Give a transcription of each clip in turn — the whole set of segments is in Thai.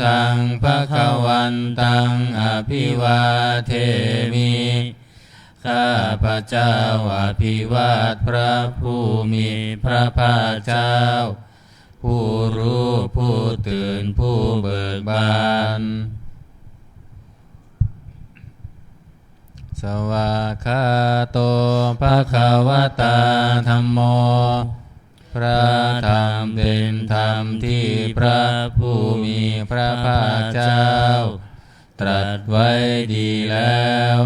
ตังภคะวันตังอภิวาเทมิข้าพระเจ้าอภิวาทพระผู้มีพระภาคเจ้าผู้รู้ผู้ตื่นผู้เบิกบานสวากขาโตภควตาธัมโมพระธรรมเป็นธรรมที่พระผู้มีพระภาคเจ้าตรัสไว้ดีแล้ว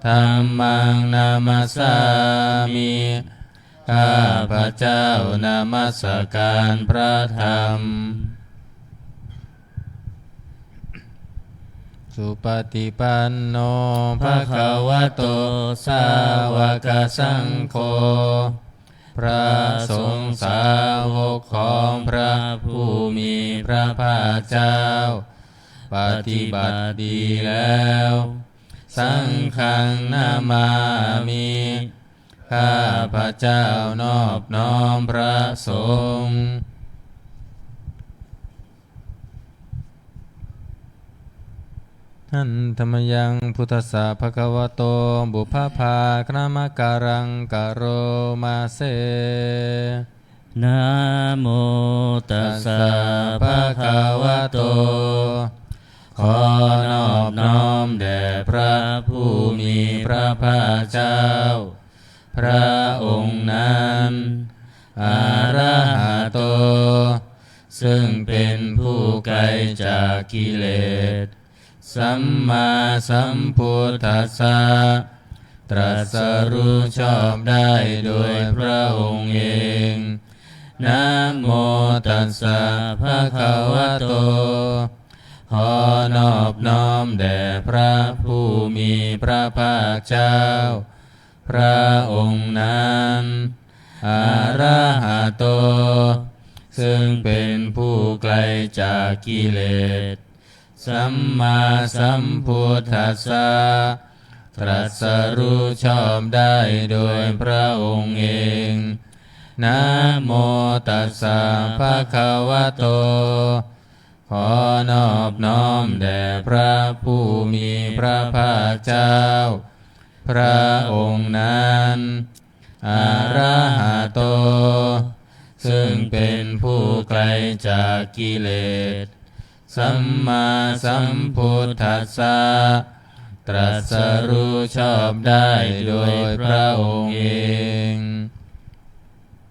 ธัมมังนามัสสามิข้าพระเจ้านมัสการพระธรรมสุปฏิปันโนภควโตสาวกสังโฆพระสงฆ์สาวกของพระผู้มีพระภาคเจ้าปฏิบัติดีแล้วสังฆังนามามิข้าพระเจ้านอบน้อมพระสงฆ์ท่านธรรมยังพุทธสสะภควโตบุพภาคณมการังกโรมาเสนะโมตัสสะภะคะวะโตขอนอบน้อมแด่พระผู้มีพระภาคเจ้าพระองค์นั้นอะระหะโตซึ่งเป็นผู้ไกลจากกิเลสสัมมาสัมพุทธัสสะตรัสรู้ชอบได้โดยพระองค์เองนะโมตัสสะภะคะวะโตขอนอบน้อมแด่พระผู้มีพระภาคเจ้าพระองค์นั้นอะระหะโตซึ่งเป็นผู้ไกลจากกิเลสสัมมาสัมพุทธัสสะตรัสรู้ชอบได้โดยพระองค์เองนะโมตัสสะภะคะวะโตขอนอบน้อมแด่พระผู้มีพระภาคเจ้าพระองค์นั้นอะระหะโตซึ่งเป็นผู้ไกลจากกิเลสสัมมาสัมพุทธัสสะตรัสรู้ชอบได้โดยพระองค์เอง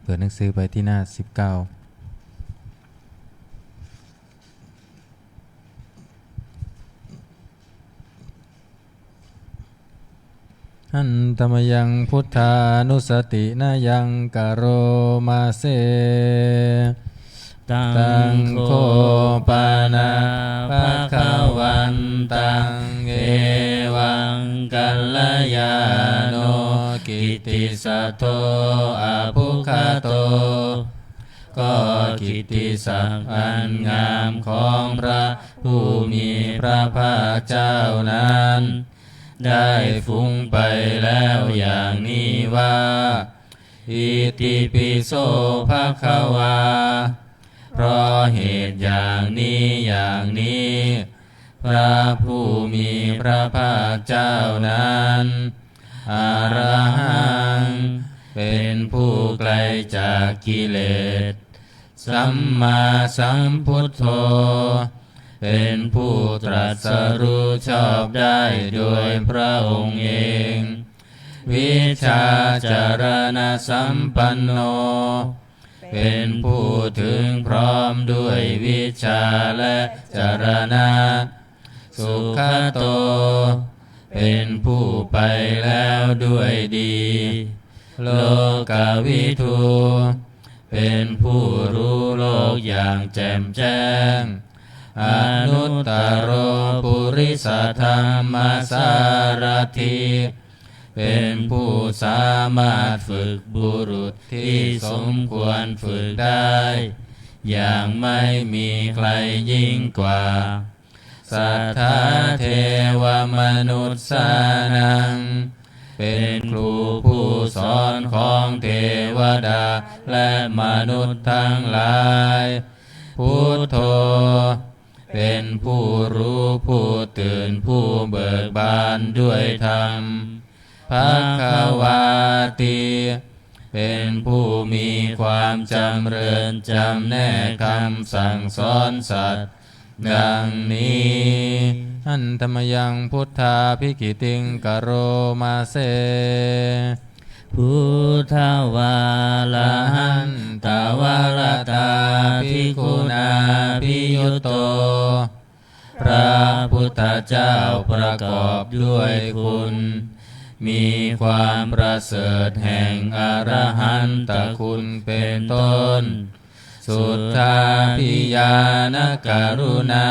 เปิดหนังสือไปที่หน้า19หันธรรมยังพุทธานุสตินายังกโรมาเสตังโคปานาภคะวันตังเอวังกัลยาโนกิตติสัทโธอะภุคโตก็กิตติศักดิ์อันงามของพระผู้มีพระภาคเจ้านั้นได้ฟุ้งไปแล้วอย่างนี้ว่าอิติปิโสภควาเพราะเหตุอย่างนี้พระผู้มีพระภาคเจ้านั้นอรหังเป็นผู้ไกลจากกิเลสสัมมาสัมพุทโธเป็นผู้ตรัสรู้ชอบได้โดยพระองค์เองวิชาจารณสัมปันโนเป็นผู้ถึงพร้อมด้วยวิชาและจารณะสุขโตเป็นผู้ไปแล้วด้วยดีโลกวิทูเป็นผู้รู้โลกอย่างแจ่มแจ้งอนุตตรปุริสธรรมสารถิเป็นผู้สามารถฝึกบุรุษที่สมควรฝึกได้อย่างไม่มีใครยิ่งกว่าสัทธาเทวมนุษย์สานังเป็นครูผู้สอนของเทวดาและมนุษย์ทั้งหลายพุทโธเป็น เป็นผู้รู้ผู้ตื่นผู้เบิกบานด้วยธรรมภควาติเป็นผู้มีความจำเริญจำแนกคำสั่งสอนสัตว์ดังนี้อันธรรมยังพุทธาภิกิติงกโรมาเสพุทธวาลาหันตวารตาภิกขุนาภิยุตโตพระพุทธเจ้าประกอบด้วยคุณมีความประเสริฐแห่งอรหันตคุณเป็นต้นสุทธาภิญาณกรุณา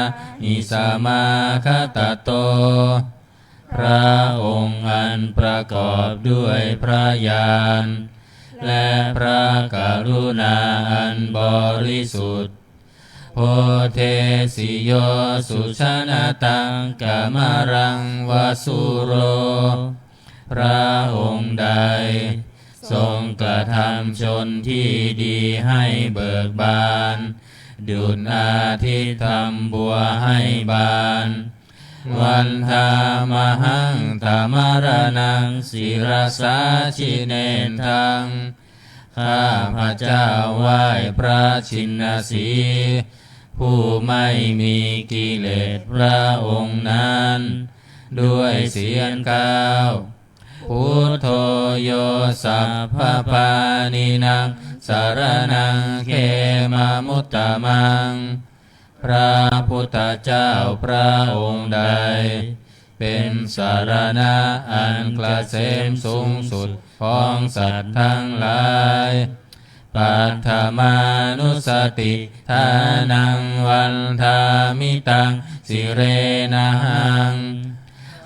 อิสมาคตโตพระองค์อันประกอบด้วยพระญาณและพระกรุณาอันบริสุทธิ์โพเทสิโยสุชนะตังกามรังวสุโรพระองค์ใดทรงกระทำชนที่ดีให้เบิกบานดุจอาทิตย์ทำบัวให้บานวันธามหังธามรนังศิรสาชิเนนทังข้าพระเจ้าไหว้พระชินสีผู้ไม่มีกิเลสพระองค์นั้นด้วยเสียงก้าวพุทโธโยสัพพปานินังสารนังเขมามุตตมังพระพุทธเจ้าพระองค์ใดเป็นสารณะอันเกษมสูงสุดของสัตว์ทั้งหลายปัฏฐมานุสติทานังวันทามิตังสิเรนะหัง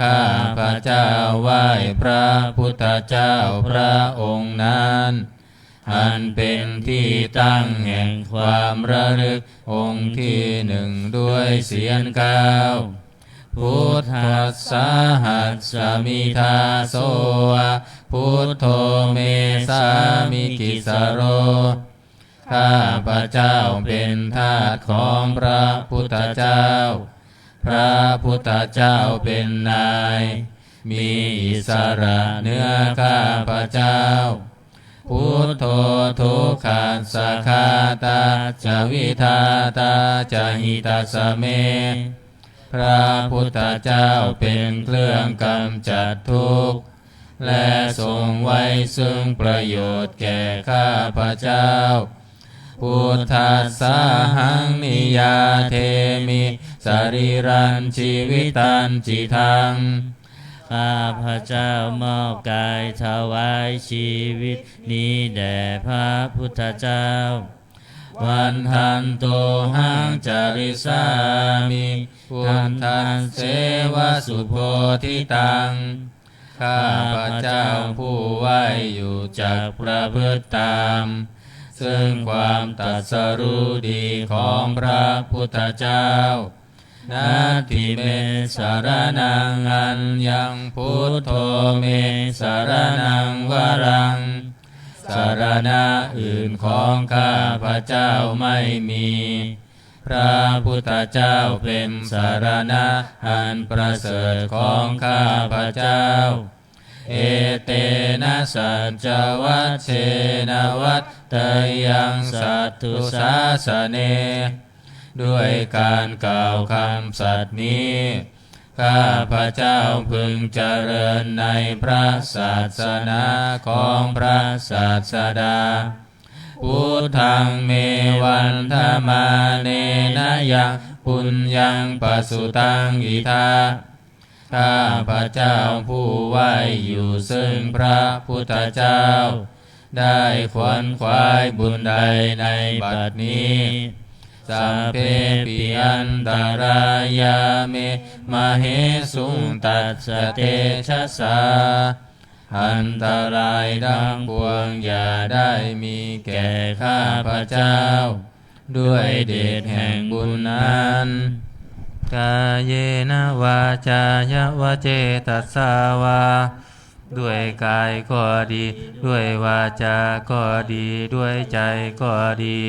ข้าพระเจ้าไหว้พระพุทธเจ้าพระองค์นั้นอันเป็นที่ตั้งแห่งความระลึกองค์ที่หนึ่งด้วยเสียงก้าวพุทธัสสะหัสสมิทาโสพุทโธเมสามิกิสโรข้าพระเจ้าเป็นทาสของพระพุทธเจ้าพระพุทธเจ้าเป็นนายมีอิสระเหนือข้าพระเจ้าพุทโธทุกขัสสะคาตาจะวิทาตาจะหิตาสเมพระพุทธเจ้าเป็นเครื่องกำจัดทุกข์และทรงไว้ซึ่งประโยชน์แก่ข้าพระเจ้าพุทธัสสะหังนิยาเทมิสรีรันชีวิตันจิทังข้าพระเจ้ามอบกายถวายชีวิตนี้แด่พระพุทธเจ้าวันทันโตหังจาริสามิพุทธัสเสวสุโพธิตังข้าพระเจ้าผู้ไหวอยู่จากประพฤติตามซึ่งความตรัสรู้ดีของพระพุทธเจ้านาทิเมสารนังอัญญังพุทโธเมสารนังวรังสารณะอื่นของข้าพระเจ้าไม่มีพระพุทธเจ้าเป็นสารณะอันประเสริฐของข้าพระเจ้าเอเตนะสัจจวัชเชนะวัตเตยังสัตถุสาสเนด้วยการกล่าวคำสัตย์นี้ข้าพระเจ้าพึงเจริญในพระศาสนาของพระศาสดาพุทธังเมวันธมาเนนะยังปุญญังปสุตังอิทาข้าพระเจ้าผู้ไหวอยู่ซึ่งพระพุทธเจ้าได้ขวนขวายบุญใดในบัดนี้สัพเพปิอันตรายาเมมเหสุงตัสสะเตชะสาอันตรายดังปวงอย่าได้มีแก่ข้าพระเจ้าด้วยเดชแห่งบุญนั้นกายเยนะวาจายะวะเจตัสสาวาด้วยกายก็ดีด้วยวาจาก็ดีด้วยใจก็ดี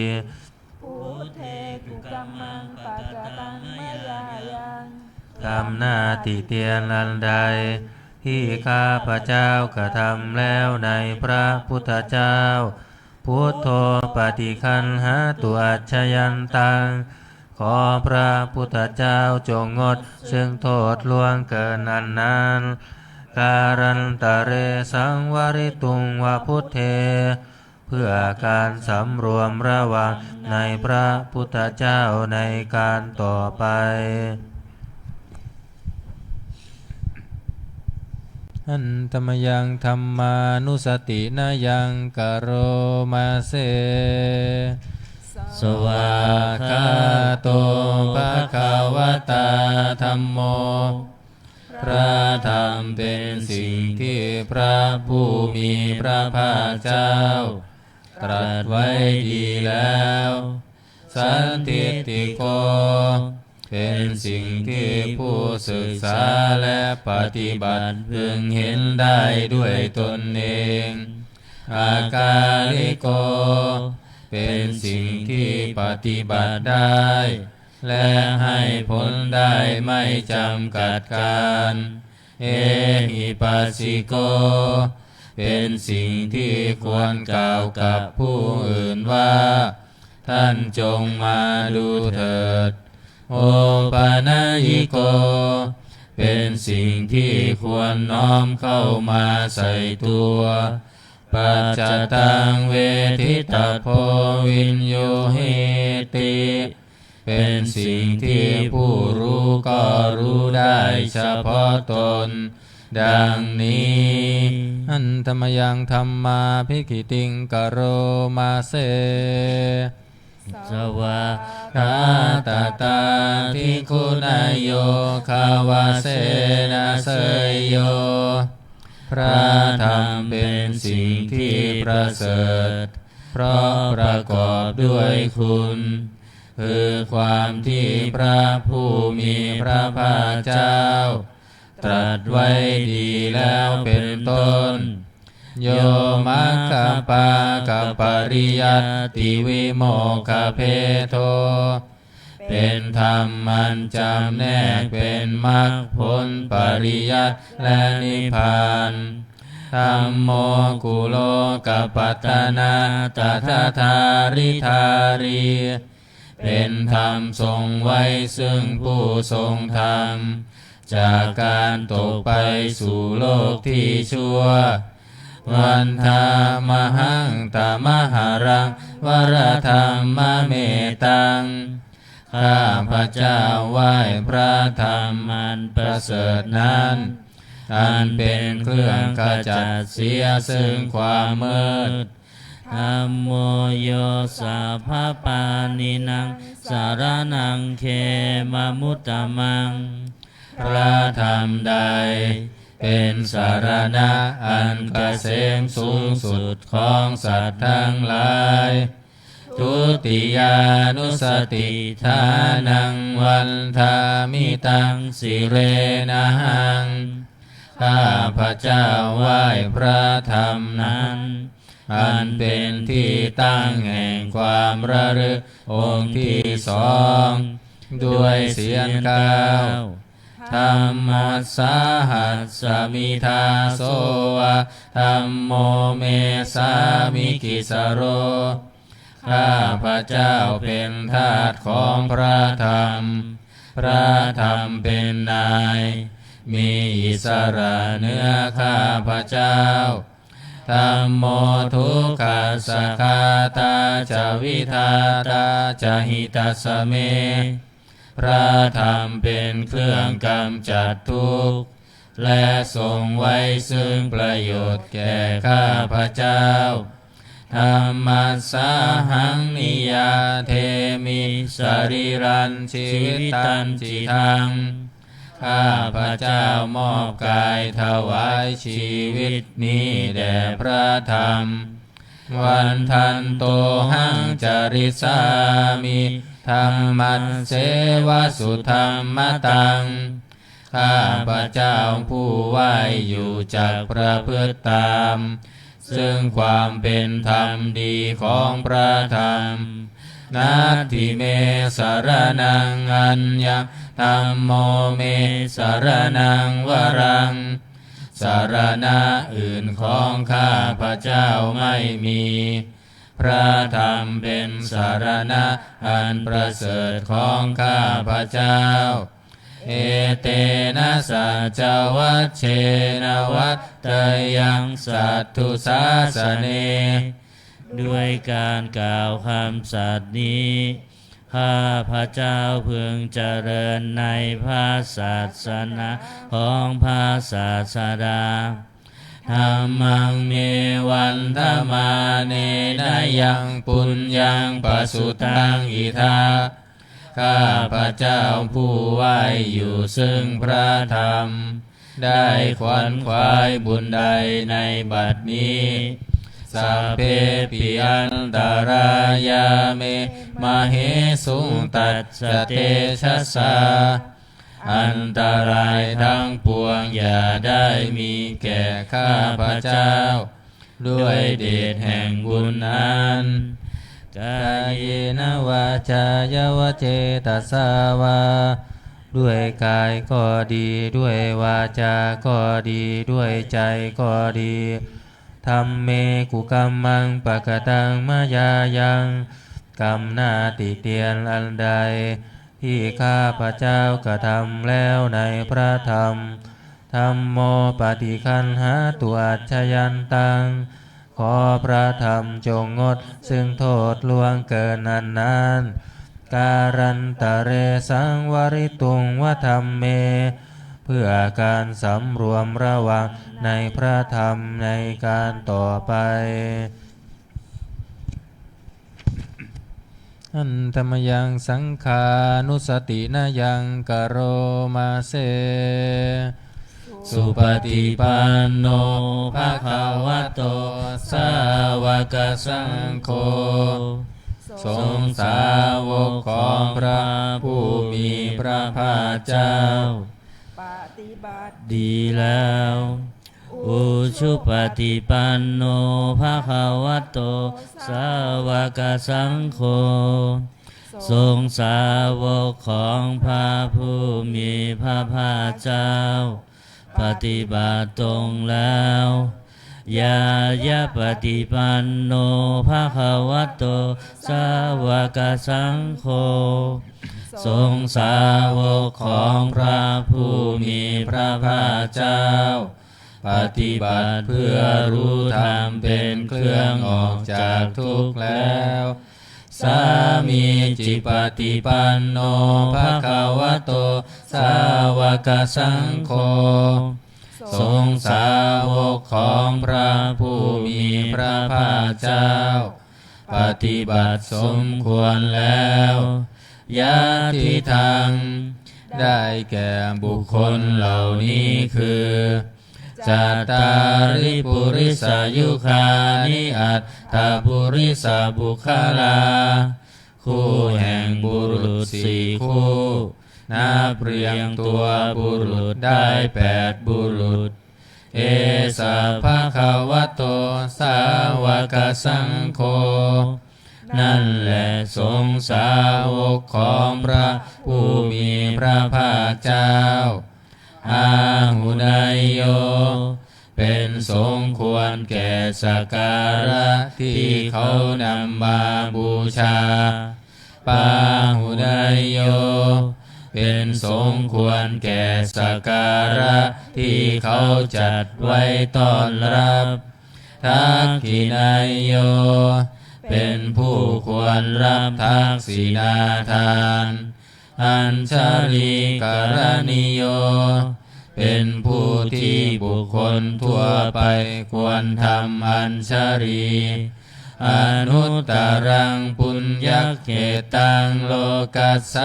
พุทเทกุกัมมังปัจจตังมยา กรรมหน้าติเตียนอันใดที่ข้าพเจ้ากระทำแล้วในพระพุทธเจ้าพุทโธปฏิคันหาตัวอัจฉยันตังขอพระพุทธเจ้าจงงดซึ่งโทษล่วงเกินอันนั้นการันตะเรสังวริตุงวพุทเทเพื่อการสำรวมระวังในพระพุทธเจ้าในการต่อไปอันธรรมยังธรรมานุสตินายังกโรมาเสสวากขาโตภควตาธัมโมพระธรรมเป็นสิ่งที่พระผู้มีพระภาคเจ้าตรัสไว้ดีแล้วสันทิฏฐิโกเป็นสิ่งที่ผู้ศึกษาและปฏิบัติพึงเห็นได้ด้วยตนเองอากาลิโกเป็นสิ่งที่ปฏิบัติได้และให้ผลได้ไม่จำกัดการเอหิปัสสิโกเป็นสิ่งที่ควรกล่าวกับผู้อื่นว่าท่านจงมาดูเถิดโอปานายิโกเป็นสิ่งที่ควรน้อมเข้ามาใส่ตัวปัจจตังเวทิตาโพวินโยเหติเป็นสิ่งที่ผู้รู้ก็รู้ได้เฉพาะตนดังนี้อันธรรมยังธรรมาภิกขิติงกโรมาเสสวากขาตตาทิคุณายโยคาวาเสนาเสยโยพระธรรมเป็นสิ่งที่ประเสริฐเพราะประกอบด้วยคุณคือความที่พระผู้มีพระภาคเจ้าตรัสไว้ดีแล้วเป็นต้นโยมัคคปากัปปริยัตติวิโมกขเพโทเป็นธรรมมันจำแนกเป็นมรรคผลปริยัติและนิพพานธัมโมกุโลกัปปัตตนาตถาธาริธารีเป็นธรรมทรงไว้ซึ่งผู้ทรงธรรมจากการตกไปสู่โลกที่ชั่ววันธามหังตามหารังวรธรรมเมตังข้าพระเจ้าไหว้พระธรรมอันประเสริฐนั้นอันเป็นเครื่องขจัดเสียซึ่งความมืดธัมโมโยสัพพปานินังสารนังเขมมุตตมังพระธรรมใดเป็นสารณะอันเกษมสูงสุดของสัตว์ทั้งหลายทุติยานุสติทานังวันทามิตังสิเรนะหังข้าพระเจ้าไหว้พระธรรมนั้นอันเป็นที่ตั้งแห่งความระลึกองค์ที่สองด้วยเสียงกล่าวธัมมัสสาหัสสมิทาโสวะธัมโมเมสามิกิสโรข้าพระเจ้าเป็นทาสของพระธรรมพระธรรมเป็นนายมีอิสระเหนือข้าพระเจ้าธัมโมทุกขัสสะคาตาจาวิทาตาจาหิตัสสะเมพระธรรมเป็นเครื่องกำจัดทุกข์และทรงไว้ซึ่งประโยชน์แก่ข้าพระเจ้าธัมมัสสาหังนิยาเทมิสรีรันชีวิตันจิตังข้าพระเจ้ามอบกายถวายชีวิตนี้แด่พระธรรมวันทันโตหังจริสามิธรรมัสเสวสุธรรมตังข้าพระเจ้าผู้ไหวอยู่จากประพฤติตามซึ่งความเป็นธรรมดีของพระธรรมนัตถิเมสารนังอัญญ ธัมโมเมสรณังวรังสารณะอื่นของข้าพระเจ้าไม่มีพระธรรมเป็นสารณะอันประเสริฐของข้าพระเจ้าเอเตนะสัจวัชเชนะวัตตยังสัตถุสาสเนด้วยการกล่าวคำสัตย์นี้ข้าพระเจ้าพึงเจริญในพระศาสนาของพระศาสดาธัมมังเมวันธมาเนนะยังปุญญังปสุตังอิทาข้าพระเจ้าผู้ไหวอยู่ซึ่งพระธรรมได้ขวนขวายบุญใดในบัดนี้สัพเพปิอันตรายาเมมเหสุงตัสสะเตชะสาอันตรายทั้งปวงอย่าได้มีแก่ข้าพระเจ้าด้วยเดชแห่งบุญนั้นกายเยนะวาจายวเจตสาวาด้วยกายก็ดีด้วยวาจาก็ดีด้วยใจก็ดีธัมเมกุกัมมังปะกตังมายายังกรรมหน้าติเตียนอันใดที่ข้าพระเจ้ากระทำแล้วในพระธรรมธัมโมปฏิคันหาตัวอัจฉยันตังขอพระธรรมจงงดซึ่งโทษล่วงเกินนั้นการันตะเรสังวริตุงวธรรมเมเพื่อการสำรวมระวังในพระธรรมในการต่อไปอันธรรมยังสังขานุสตินายังกโรมาเสสุปฏิปันโนภะคะวะโตสาวกสังโฆสงฆ์สาวกของพระผู้มีพระภาคเจ้าปฏิบัติดีแล้วอุชุปฏิปันโนภะคะวะโตสาวกสังโฆทรงสาวกของพระผู้มีพระภาคเจ้าปฏิบัติตรงแล้วยายะปฏิปันโนภะคะวะโตสาวกสังโฆทรงสาวกของพระผู้มีพระภาคเจ้าปฏิบัติเพื่อรู้ธรรมเป็นเครื่องออกจากทุกข์แล้วสามีจิปฏิปันโนภะคะวะโตสาวกสังโฆทรงสาวกของพระผู้มีพระภาคเจ้าปฏิบัติสมควรแล้วยะทิทังได้แก่บุคคลเหล่านี้คือจัตตาริปุริสายุคานิอัตถปุริสบุคลาคู่แห่งบุรุษสี่คู่นับเรียงตัวบุรุษได้8บุรุษเอสะภะคะวะโตสาวกสังโฆนั่นแหละสงฆ์สาวกของพระผู้มีพระภาคเจ้าอาหุนายโยเป็นสมควรแก่สักการะที่เขานำมาบูชาปาหุนายโยเป็นสมควรแก่สักการะที่เขาจัดไว้ต้อนรับทักขินายโยเป็นผู้ควรรับทักษิณาทานอัญชลีกรณิโยเป็นผู้ที่บุคคลทั่วไปควรทำอัญชลีอนุตตรังปุญญเขตังโลกัสส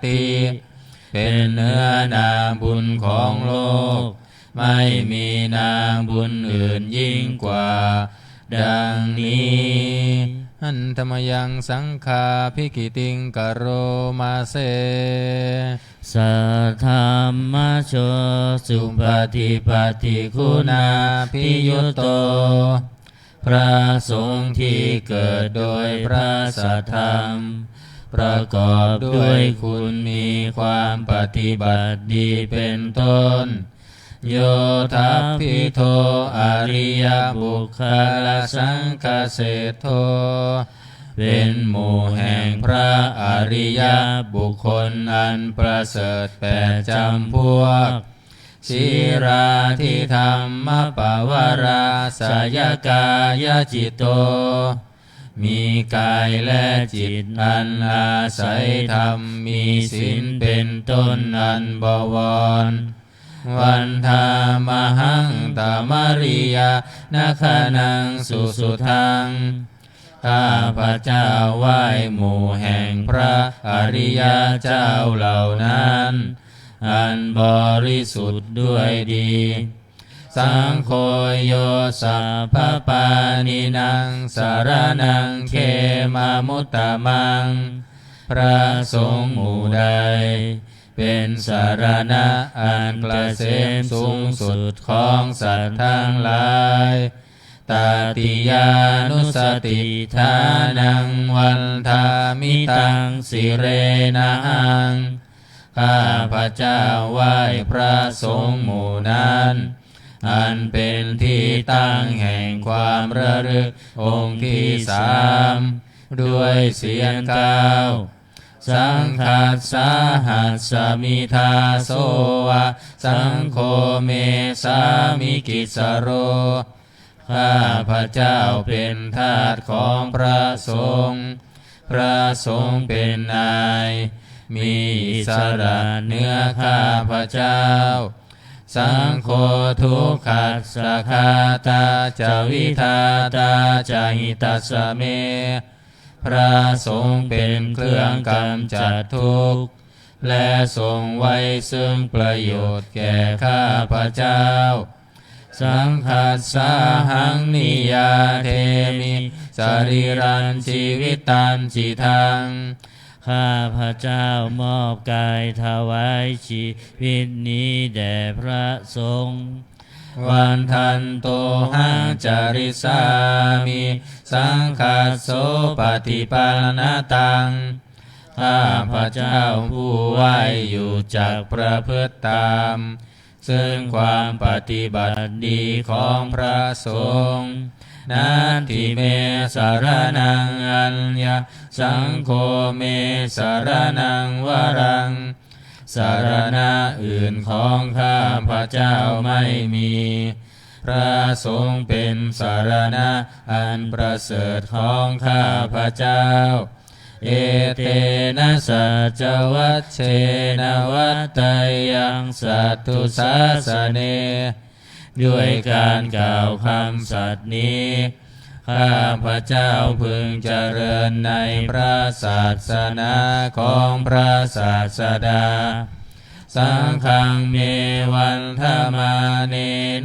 ติเป็นเนื้อนาบุญของโลกไม่มีนาบุญอื่นยิ่งกว่าดังนี้อันธรรมยังสังฆาภิกิติงกโรมาเสสัทธรรมโชสุปฏิปัตติคุณาภิยุตโตพระสงฆ์ที่เกิดโดยพระสัทธรรม ประกอบด้วยคุณมีความปฏิบัติดีเป็นต้นโยทัพพิโทอริยบุคคลสังฆเศธโธเป็นหมู่แห่งพระอริยบุคคลอันประเสริฐแปดจำพวกศีราธิธรรมปวาราสยกายจิตโตมีกายและจิตอันอาศัยธรรมมีศีลเป็นต้นอันบวรวันธามหังตามริยานาคานังสุสุทังข้าพระเจ้าไหว้หมู่แห่งพระอริยเจ้าเหล่านั้นอันบริสุทธิ์ด้วยดีสังโฆโยสัพพปานินังสารนังเขมามุตตะมังพระสงฆ์หมู่ใดเป็นสารณะอันเกษมสูงสุดของสัตว์ทั้งหลายตติยานุสติทานังวันทามิตังสิเรนังข้าพระเจ้าไหว้พระสงฆ์หมู่นั้นอันเป็นที่ตั้งแห่งความระลึกองค์ที่สามด้วยเสียงกล่าวสังฆัสสาหัสสมิทาโสวะสังโฆเมสามิกิสโรข้าพระเจ้าเป็นทาสของพระสงฆ์พระสงฆ์เป็นนายมีอิสระเหนือข้าพระเจ้าสังโฆทุกขัสสะคาตาจาวิทาตาจาหิตัสสะเมพระสงฆ์เป็นเครื่องกำจัดทุกข์และทรงไว้ซึ่งประโยชน์แก่ข้าพระเจ้าสังฆัสสะหังนิยาเทมิสรีรันชีวิตันจิทังข้าพระเจ้ามอบกายถวายชีวิตนี้แด่พระสงฆ์วันทันโตหังจาริสามิสังฆัสโสปฏิปันนตังข้าพระเจ้าผู้ไหวอยู่จักประพฤติตามซึ่งความปฏิบัติดีของพระสงฆ์นัตถิเมสารนังอัญญสังโฆเมสารนังวรังสารณะอื่นของข้าพระเจ้าไม่มีพระสงฆ์เป็นสารณะอันประเสริฐของข้าพระเจ้าเอเตนะสัจวัชเชนะวัตตยังสัตตุสาสเนด้วยการกล่าวคำสัตย์นี้ข้าพระเจ้าพึงเจริญในพระศาสนาของพระศาสดาสังฆังเมวันธมาเน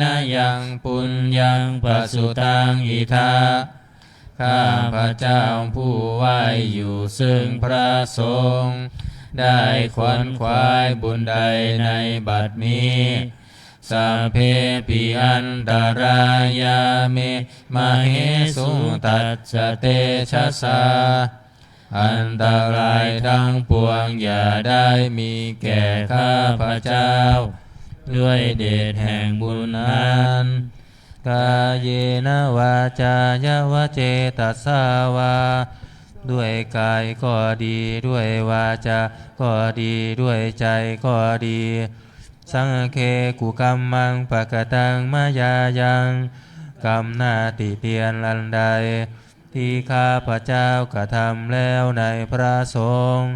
นะยังปุญญังปสุตังอิทาข้าพระเจ้าผู้ไหวอยู่ซึ่งพระสงฆ์ได้ขวนขวายบุญใดในบัดนี้สัพเพปิอันตรายาเมมเหสุตัสสะเตชะสาอันตรายทั้งปวงอย่าได้มีแก่ข้าพระเจ้าด้วยเดชแห่งบุญนั้นกายเยนะวาจายวเจตัสสาวาด้วยกายก็ดีด้วยวาจาก็ดีด้วยใจก็ดีสังเคกุกัมมังปะกตังมายายังกรรมหน้าติเตียนลันใดที่ข้าพระเจ้ากระทำแล้วในพระสงฆ์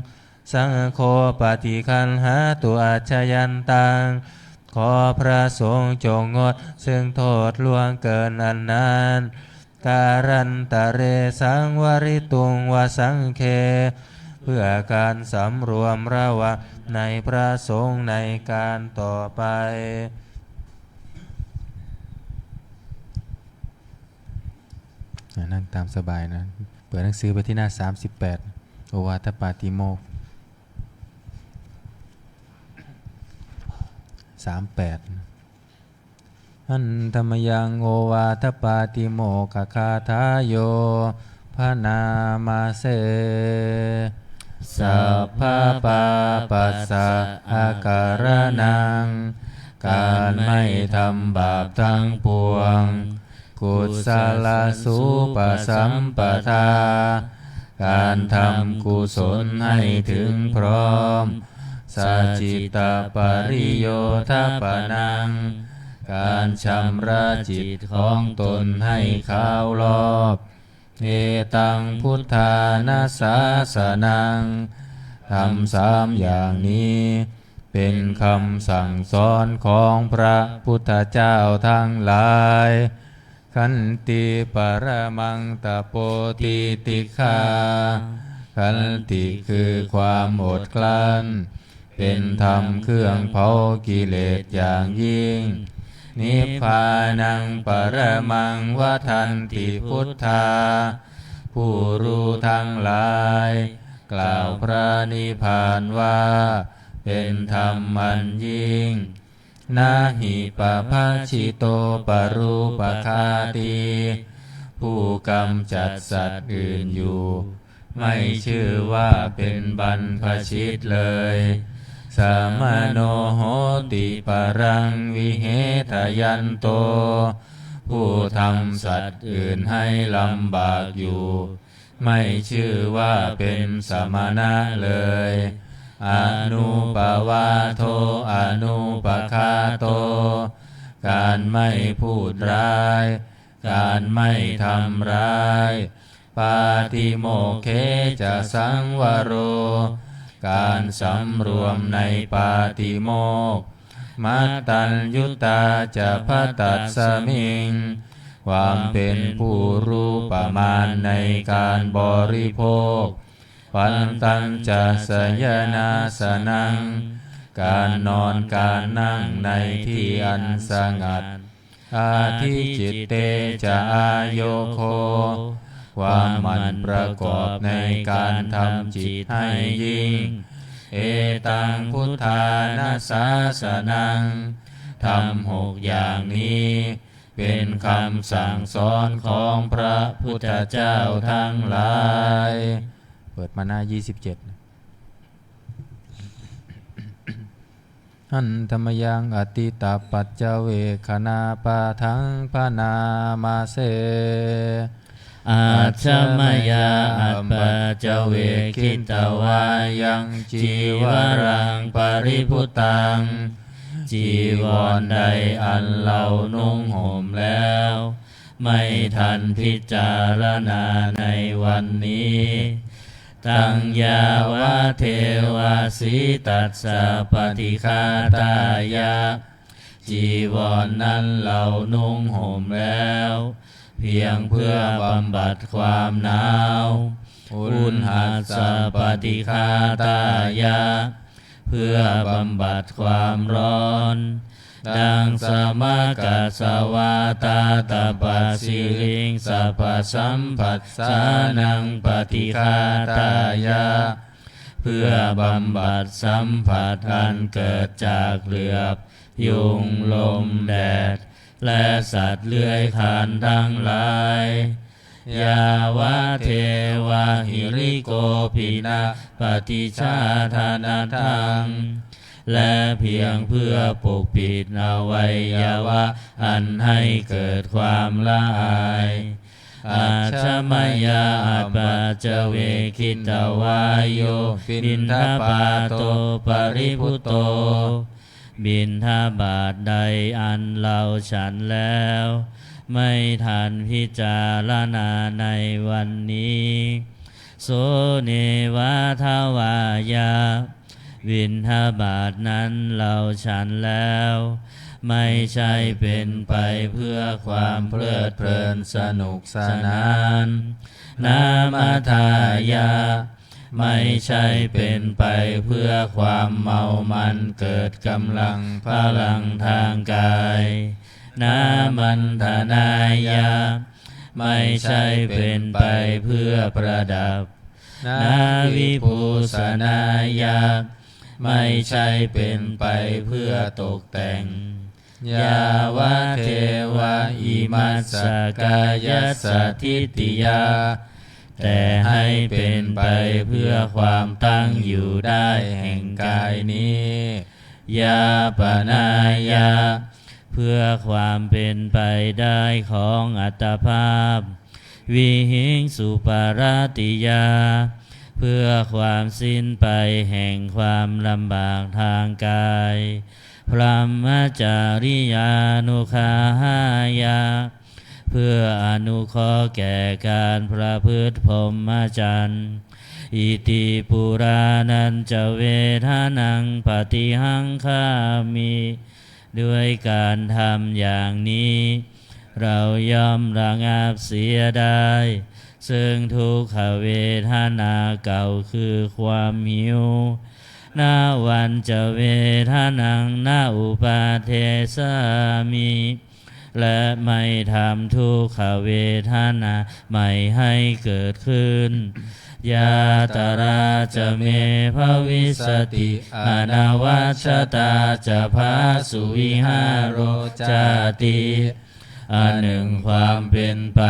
สังโฆปฏิคันหาตุอาชยันตังขอพระสงฆ์จงงดซึ่งโทษล่วงเกินอันนั้นการันตะเรสังวริตุงวสังเคเพื่อการสำรวมระวังในพระสงฆ์ในการต่อไปนั่งตามสบายนะเปิดหนังสือไปที่หน้า38โอวาทปาติโมกข์38อันธรรมยังโอวาทปาติโมกขคาทาโยพนามาเส สัพพะปาปัสสะอาการนังการไม่ทำบาปทั้งปวงกุศลสุปสัมปทาการทำกุศลให้ถึงพร้อมสัจจิตปริโยทปนังการชำระจิตของตนให้ขาวรอบเอตังพุทธานาสาสนังทำ3อย่างนี้เป็นคำสั่งสอนของพระพุทธเจ้าทั้งหลายขันติปรมังตโปติติฆาขันติคือความอดกลั้นเป็นธรรมเครื่องเผากิเลสอย่างยิ่งนิพพานังปรมังวทันติพุทธาผู้รู้ทั้งหลายกล่าวพระนิพพานว่าเป็นธรรมอันยิ่งนาหิปภาชิโตปรูปคาติผู้กำจัดสัตว์อื่นอยู่ไม่ชื่อว่าเป็นบรรพชิตเลยสามโนโหติปรังวิเหทยันโตผู้ทำสัตว์อื่นให้ลำบากอยู่ไม่ชื่อว่าเป็นสมณะเลยอนุปวาโทอนุปคาโตการไม่พูดร้ายการไม่ทำร้ายปาติโมกเขจะสังวโรการสำรวมในปาติโมกข์มัตตัญญุตาจะภัตตัสสมิงความเป็นผู้รู้ประมาณในการบริโภคปันตัญจะสยนาสนังการนอนการนั่งในที่อันสงัดอาทิจิตเตจะอาโยโคความมันประกอบในการทำจิตให้ยิ่งเอตังพุทธานาสาสนังทำ6อย่างนี้เป็นคำสั่งสอนของพระพุทธเจ้าทั้งหลายเปิดมาหน้า27หันธรรมยังอติตาปัจเจเวคณาปาทังพนามาเสอาชมยาอัปปะเจเวคิตวายังจีวรังปริพุตังจีวรใดอันเรานุ่งห่มแล้วไม่ทันพิจารณาในวันนี้ตังยาวะเทวาสีตัสสะปฏิฆาตายะจีวรนั้นเรานุ่งห่มแล้วเพียงเพื่อบำบัดความหนาวอุณหัสสะปฏิฆาตายะเพื่อบำบัดความร้อนดังสมกัสสวาตาตปัสสิลิงสัพพสัมผัสสานังปฏิฆาตายะเพื่อบำบัดสัมผัสอันเกิดจากเหลือบยุงลมแดดและสัตว์เลื้อยคลานทั้งหลายยาวะเทวะหิริโกภินาปฏิชาธานาทังและเพียงเพื่อปกปิดอวัยวะอันให้เกิดความละอายอาชมยาอัปปะเจเวคิตวายโยบินทบาโตปริพุโตบิณฑบาตใดอันเราฉันแล้วไม่ทันพิจารณาในวันนี้โสเนวะทวายาบิณฑบาตนั้นเราฉันแล้วไม่ใช่เป็นไปเพื่อความเพลิดเพลินสนุกสนานนามาทายาไม่ใช่เป็นไปเพื่อความเมามันเกิดกำลังพลังทางกายนามันธนายาไม่ใช่เป็นไปเพื่อประดับนาวิภูสนายาไม่ใช่เป็นไปเพื่อตกแต่งยาวะเทวะอิมัสสกายัสสทิติยา แต่ให้เป็นไปเพื่อความตั้งอยู่ได้แห่งกายนี้ยาปนายาเพื่อความเป็นไปได้ของอัตภาพวิหิงสุปาราติยาเพื่อความสิ้นไปแห่งความลำบากทางกายพรหมจาริยานุคาหายาเพื่ออนุเคราะห์แก่การประพฤติพรหมจรรย์อิติปุรานันจะเวทานังปฏิหังคามิด้วยการทำอย่างนี้เราย่อมระงับเสียได้ซึ่งทุกขเวทนาเก่าคือความหิวนาวันจะเวทนังนาอุปาเทสามิและไม่ทำทุกขเวทนาไม่ให้เกิดขึ้นยาตราจะเมภวิสติอนวัชตาจะพาสุวิหารโรจาติอันหนึ่งความเป็นไป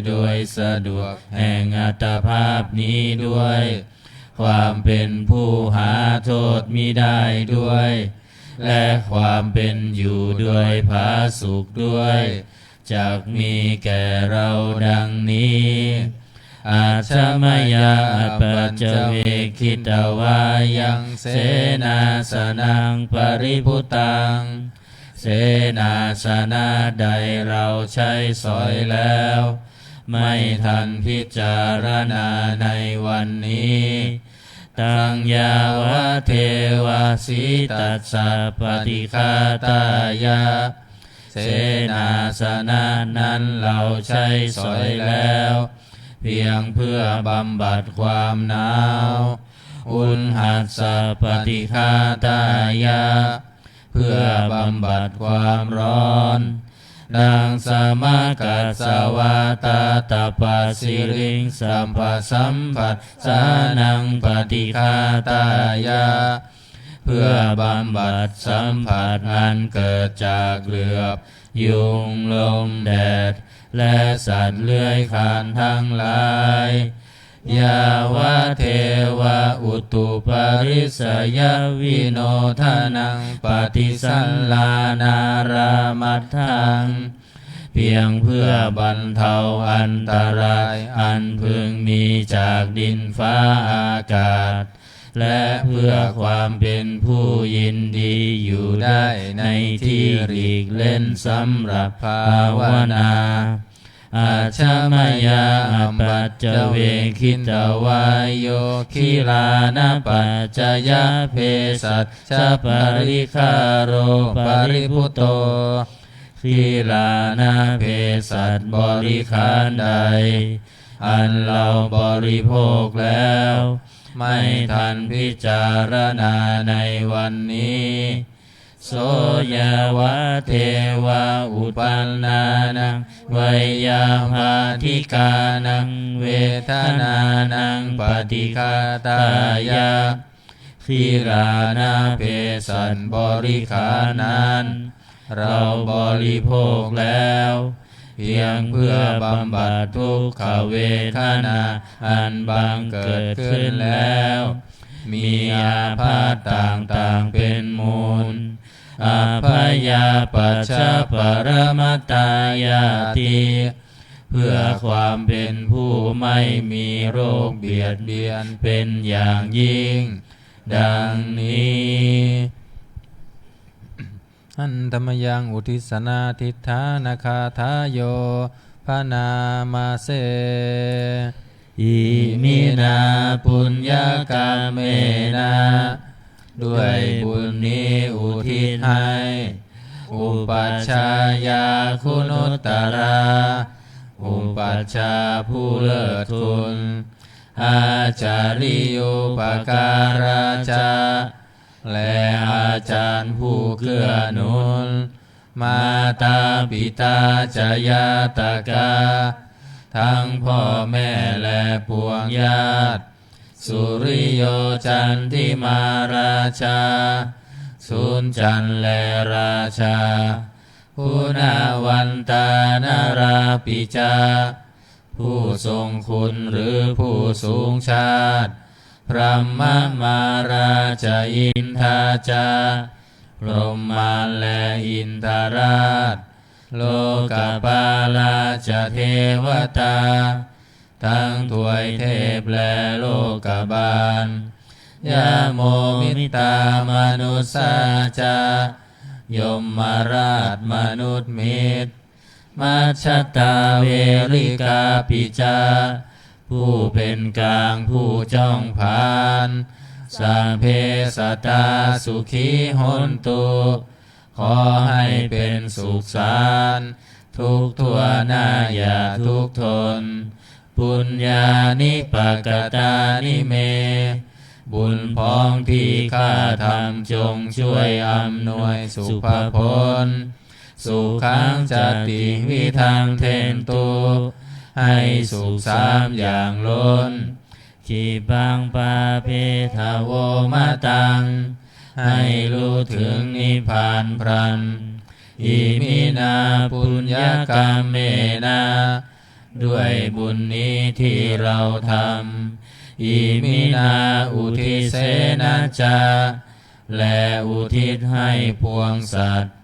โดยสะดวกแห่งอัตภาพนี้ด้วยความเป็นผู้หาโทษมิได้ด้วยและความเป็นอยู่ด้วยผาสุขด้วยจักมีแก่เราดังนี้อาชมยาปัจเจเวคิตวายังเสนาสนังปริพุตังเสนาสนะใดเราใช้สอยแล้วไม่ทันพิจารณาในวันนี้ตังยาวะเทวาสิตัสสะปฏิฆาตายาเสนาสนะนั้นเราใช้สอยแล้วเพียงเพื่อบำบัดความหนาวอุณหัสสะปฏิฆาตายาเพื่อบำบัดความร้อนดังสมกัสสวาตาตปัสสิริงสัมปสัมผัสสานังปฏิฆาตายาเพื่อบำบัดสัมผัสอันเกิดจากเหลือบยุงลมแดดและสัตว์เลื้อยคลานทั้งหลายยาวะเทวะอุตุปาริสยวิโนทานังปฏิสัลลานารามัตถังเพียงเพื่อบรรเทาอันตรายอันพึงมีจากดินฟ้าอากาศและเพื่อความเป็นผู้ยินดีอยู่ได้ในที่หลีกเล่นสำหรับภาวนาอาชมยาปัจเจเวคิตวายโยคิลานะปัจจยเพสัชชปริคาโรปริพุโตคิลานะเพสัชบริขารใดอันเราบริโภคแล้วไม่ทันพิจารณาในวันนี้โสยาวะเทวะอุปันนานังไวยาภาธิกานังเวทนานังปฏิฆาตายาขีรานาเพสันบริขารนั้นเราบริโภคแล้วเพียงเพื่อบำบัดทุกขเวทนาอันบังเกิดขึ้นแล้วมีอาพาธต่างๆเป็นมูลอาภยาปัจฉปรมัตตายาติเพื่อความเป็นผู้ไม่มีโรคเบียดเบียนเป็นอย่างยิ่งดังนี้อันธรรมยังอุทิสนาทิฏฐานาคาทายโยพนามาเสอิมินาปุญญากาเมนะด้วยบุญนี้อุทิศให้อุปัชฌายาคุณุตตราอุปัชฌาย์ผู้เลิศคุณอาจาริยุปการาจาและอาจารย์ผู้เกื้อหนุนมาตาปิตาจายาตกาทั้งพ่อแม่และปวงญาติสุริโยจันทิมาราชาสุนจันและราชาพุนาวันตานาราปิจา ผู้ทรงคุณหรือผู้สูงชาติพระมมาราชอินทาจาพรหมาและอินทราชโลกปาลาชเทวตาทั้งถวยเทพและโลกบาลยาโมมิตามนุสสาจายมมาราชมนุษย์มิตรมัชฌตาเวริกาปิจาผู้เป็นกลางผู้จ้องผานสัพเพสัตตาสุขีหนตุขอให้เป็นสุขสารทุกทั่วหน้าอย่าทุกทนปุญญานิปกตานิเมบุญพ้องที่ข้าทำจงช่วยอำนวยสุภผลสุขังจติวิทังเทนตุให้สุขสามอย่างล้นขีบังปาเพทาโวมาตังให้รู้ถึงนิพพานพรันอิมินาปุญญกรรมเมนาด้วยบุญนี้ที่เราทำอิมินาอุทิเสนาจาและอุทิศให้พวงสัตว์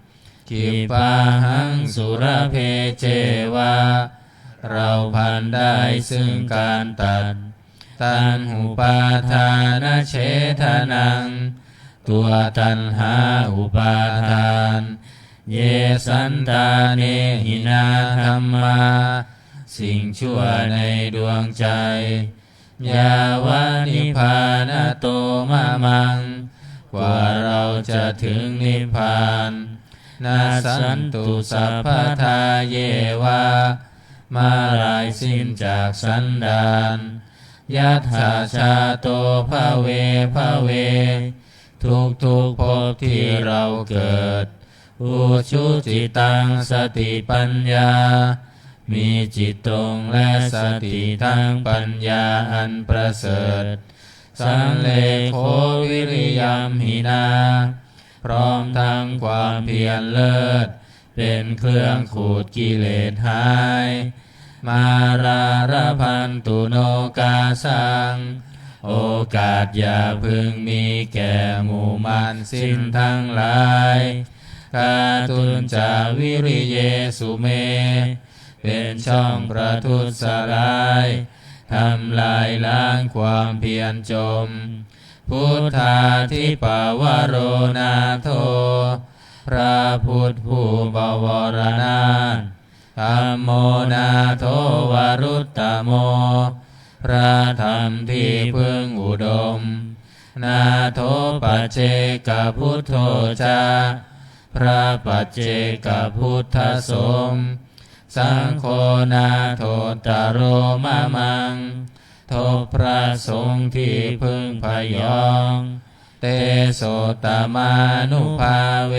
กิปาหังสุรเพเจวาเราพันได้ซึ่งการตัดตัณหุปาทานเฉทนังตัวตัณหาอุปาทานเยสันตาเนหินาธรรมาสิ่งชั่วในดวงใจยาวานิพพานโตมะมังกว่าเราจะถึงนิพพานนาสันตุสัพพทาเยวามาลายสิ้นจากสันดานยัตถาชาโตภะเวภะเวทุกภพที่เราเกิดอุชุจิตังสติปัญญามีจิตตรงและสติทั้งปัญญาอันประเสริฐสังเลโควิริยมหินาพร้อมทั้งความเพียรเลิศเป็นเครื่องขูดกิเลสหายมาราระพันตุโนกาสังโอกาสอย่าพึงมีแก่หมู่มารสิ้นทั้งหลายกาตุนจาวิริเยสุเมเป็นช่องประทุษร้ายทำลายล้างความเพียรจมพุทธาธิปาวโรนาโทพระพุทธผู้บวรนาถธัมโมนาโทวรุตตโมพระธรรมที่พึงอุดมนาโทปัจเจกพุทโธจาพระปัจเจกพุทธสมสังโฆนาโทตโรมะมังโทพระสงฆ์ที่พึงพยองเตโสตมานุภาเว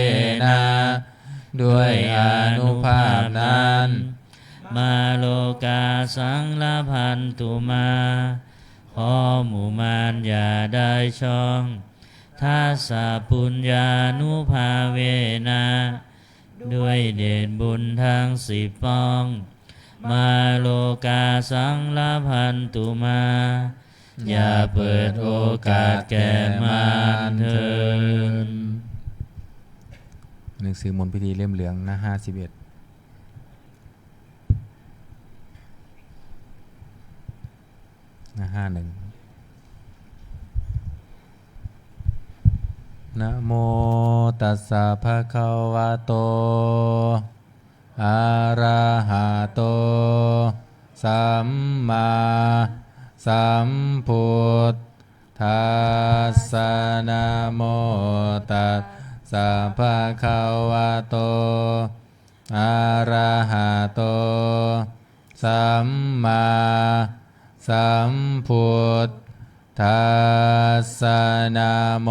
นะด้วยอานุภาพนั้นมาโลกาสังลพันตุมาขอหมู่มารอย่าได้ช่องทัสสะปุญญานุภาเวนะด้วยเดชบุญทั้ง10ป้องมาโลกาสังลพันตุมาอย่าเปิดโอกาสแก่มารเถิดหนังสือมนต์พิธีเล่มเหลืองหน้า51หน้า51นะโมตัสสะภะคะวะโตอะระหะโตสัมมาสัมพุทธัสสะนะโมตัสสะภะคะวะโตอะระหะโตสัมมาสัมพุทธัสสะนะโม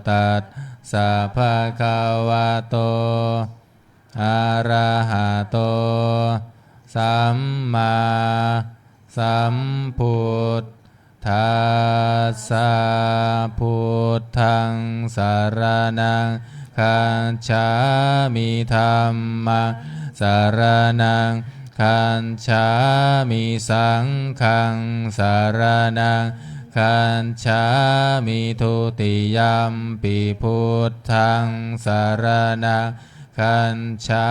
ตัสสะภะคะวะโตอะระหะโตสัมมาสัมพุทธัสสะพุทธังสรณังคัจฉามิธัมมังสรณัง คัญฉามิสังฆังสารนังคัญฉามิทุติยัมปิพุทธังสารนังคัญฉา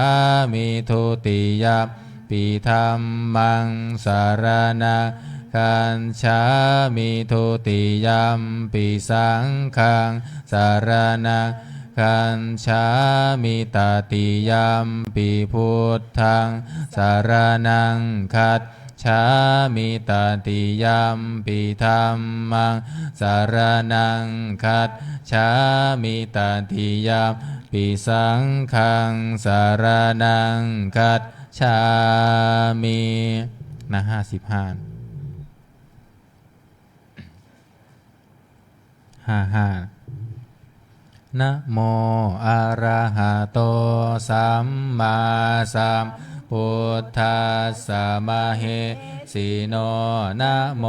มิทุติยัมปิธัมมังสารนังคัญฉามิทุติยัมปิสังฆังสารนังคัญฉามิตติยัมปิพุทธังสารนังคัจฉามิตติยัมปิธัมมังสารนังคัจฉามิตติยัมปิสังฆังสารนังคัจฉามินะ55 นะโมอะระหะโตสัมมาสัมพุทธัสสะมะเหสิโนนะโม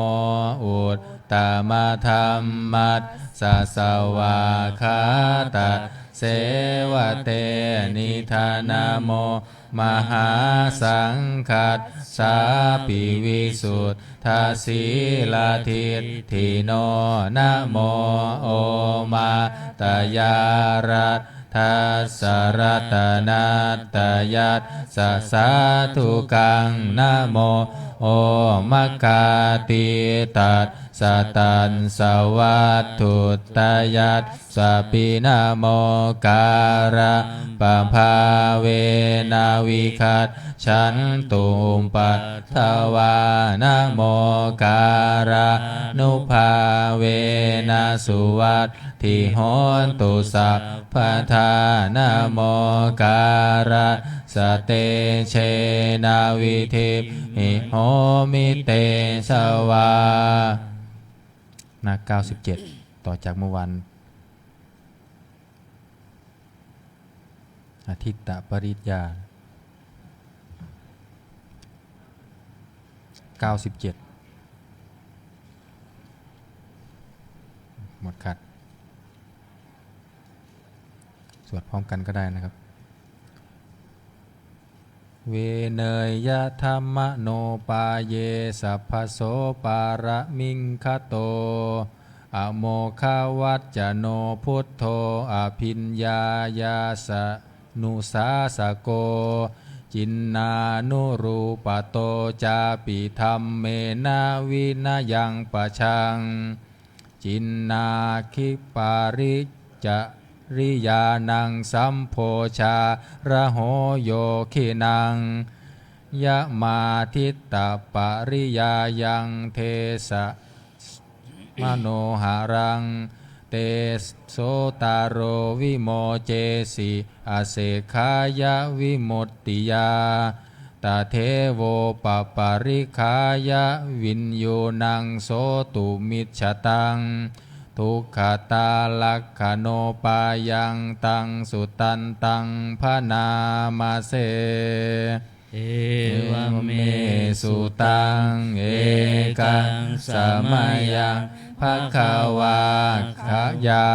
อุตตมะธัมมัสสะสวะคาตะเสวะเตนิธานะโมมหาสังฆัสสะปิวิสุทธาสีลาทิฏฐิโนนะโมโอมาตยารัตทัสสะรัตนัตตยัสสะสาธุกังนะโมโอมัคคาติตัสสะตันสวัตถุตยัสสะปินะโมการะปะภาเวนะวิคัตฉันตุมปัฏฐวานะโมการะนุภาเวนะสุวัตถิโหนตุสัพพทานะโมการะสเตเชนะวิธิหิโหมิเตสวานะ97ต่อจากเมื่อวันอาทิตตปริญญา97หมดขัดสวดพร้อมกันก็ได้นะครับเวเนยยะธรรมโนปาเยสัพพโสปาระมิงคโตอโมคาวัจจโนพุทโธอภิญญายาสนุสาสโกจินนานุรูปโตจาปิธรรมเมนาวินายังปะชังจินนาคิปาริจริยานังสัมโพชาระโหโยคินังยะมาทิตตปริยายังเทสะมโนหารังเตโสตารโรวิโมเจสิอาเสขายะวิมุตติยาตาเทโวปปาริขายะวินโยนังโสตุมิจฉตังทุกขตาลักขโนปายังตังสุตันตังพนามาเสเอวเมสุตังเอกังสมัยยังภควาขยา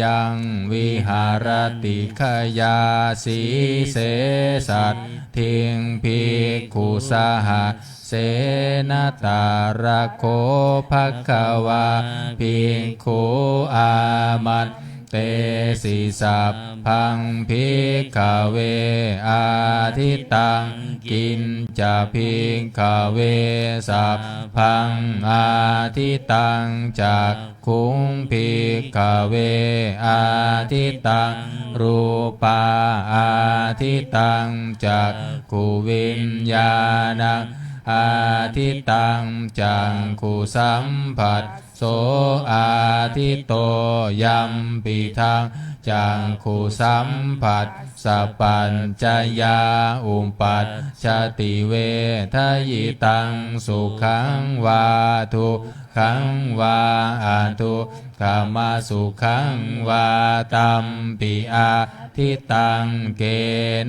ยังวิหารติขยาสีเสสัตทิงภิกขุสหเสนตาระโคภควาภิกขุอามัตเตสิสัพพังภิกขเวอาทิตังกินจะภิกขเวสัพพังอาทิตังจากขุงภิกขเวอาทิตังรูปาอาทิตังจากขุวิญญาณังอาทิตังจังขุสัมผัสโสอาทิโตยัมปิทังจังขุสัมผัสสัพพัญจยาอุปปัชชติเวทยิตังสุขังวาทุกขังวาอาทุกขมาสุขังวาตัมปิอาทิตังเก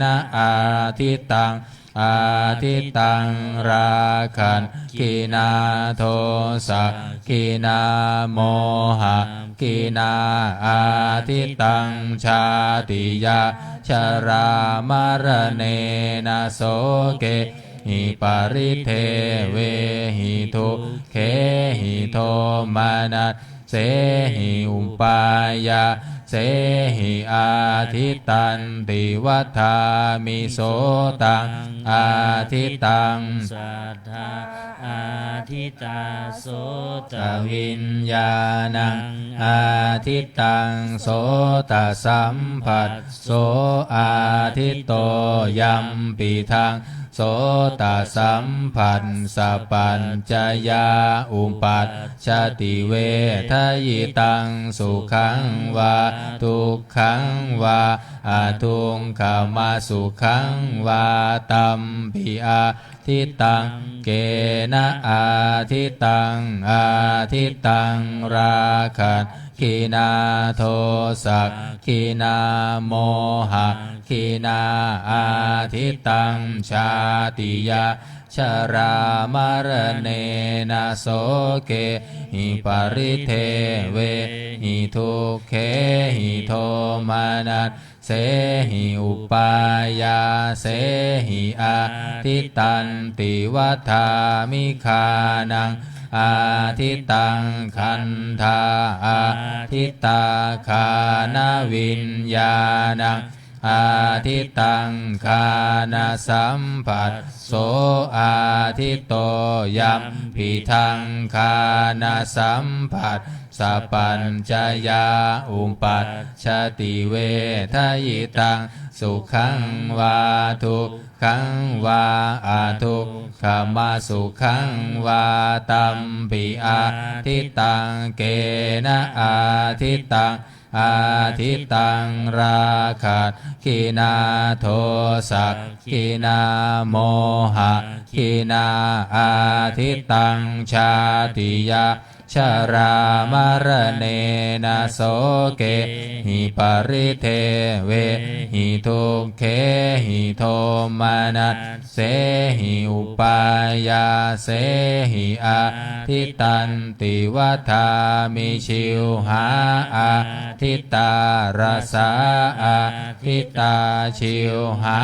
นะอาทิตังอาทิตังราคันกินาโทสะกินาโมหะกินาอาทิตังชาติยาชรามรเนนะโสเก หิปาริเทเวหิทุกเขหิโทมานัสเสหิอุปายาเสหิอาทิตันติวัฏฐามิโสตังอาทิตังสัทธาอาทิตาโสตวิญญาณังอาทิตังโสตสัมผัสโสอาทิตโตยัมปิทังโสตสัมผัสสะปัญจยาอุปัชชติเวทยิตังสุขังวาทุกขังวาอาทุงขมาสุขังวาตัมปิอาทิตังเกนะอาทิตังอาทิตังราคันขีนาโทสักขีนาโมหะขีนาอาทิตังชาติยาชรามรเนนะโสเกหิปาริเทเวหิทุกเขหิโทมานัสเสหิอุปายาเสหิอาทิตันติวัฏฐามิคานังอาทิตังคันธาอาทิตาคานวิญญาณังอาทิตังคานสัมผัสโสอาทิตโตยัมปิทังคานสัมผัสสัพพัญจยาอุปัชชติเวทยิตังสุขังวาทุกขังวาอาทุกขมาสุขังวาตัมปิอาทิตังเกนะอาทิตังอาทิตังราคัสขีนาโทสักขีนาโมหะขีนาอาทิตังชาติยาชรามรเนนะโสเกหิปาริเทเวหิทุกเขหิโทมานัสเสหิอุปายาเสหิอาทิตันติวัฏฐามิชิวหาอาทิตารสาอาทิตาชิวหา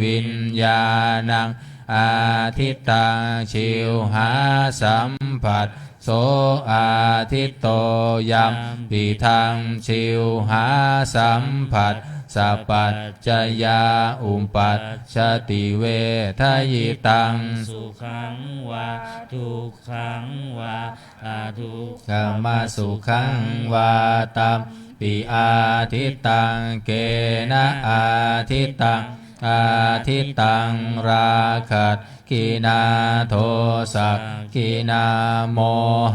วิญญาณังอาทิตาชิวหาสัมผัสโสอาทิตโตยัมปิทังชิวหาสัมผัสสัพพัญจยาอุปัชชติเวทยิตังสุขังวาทุกขังวาอาทุกขมาสุขังวาตัมปิอาทิตังเกนะอาทิตังอาทิตังราคัสขีนาโทสักขีนาโม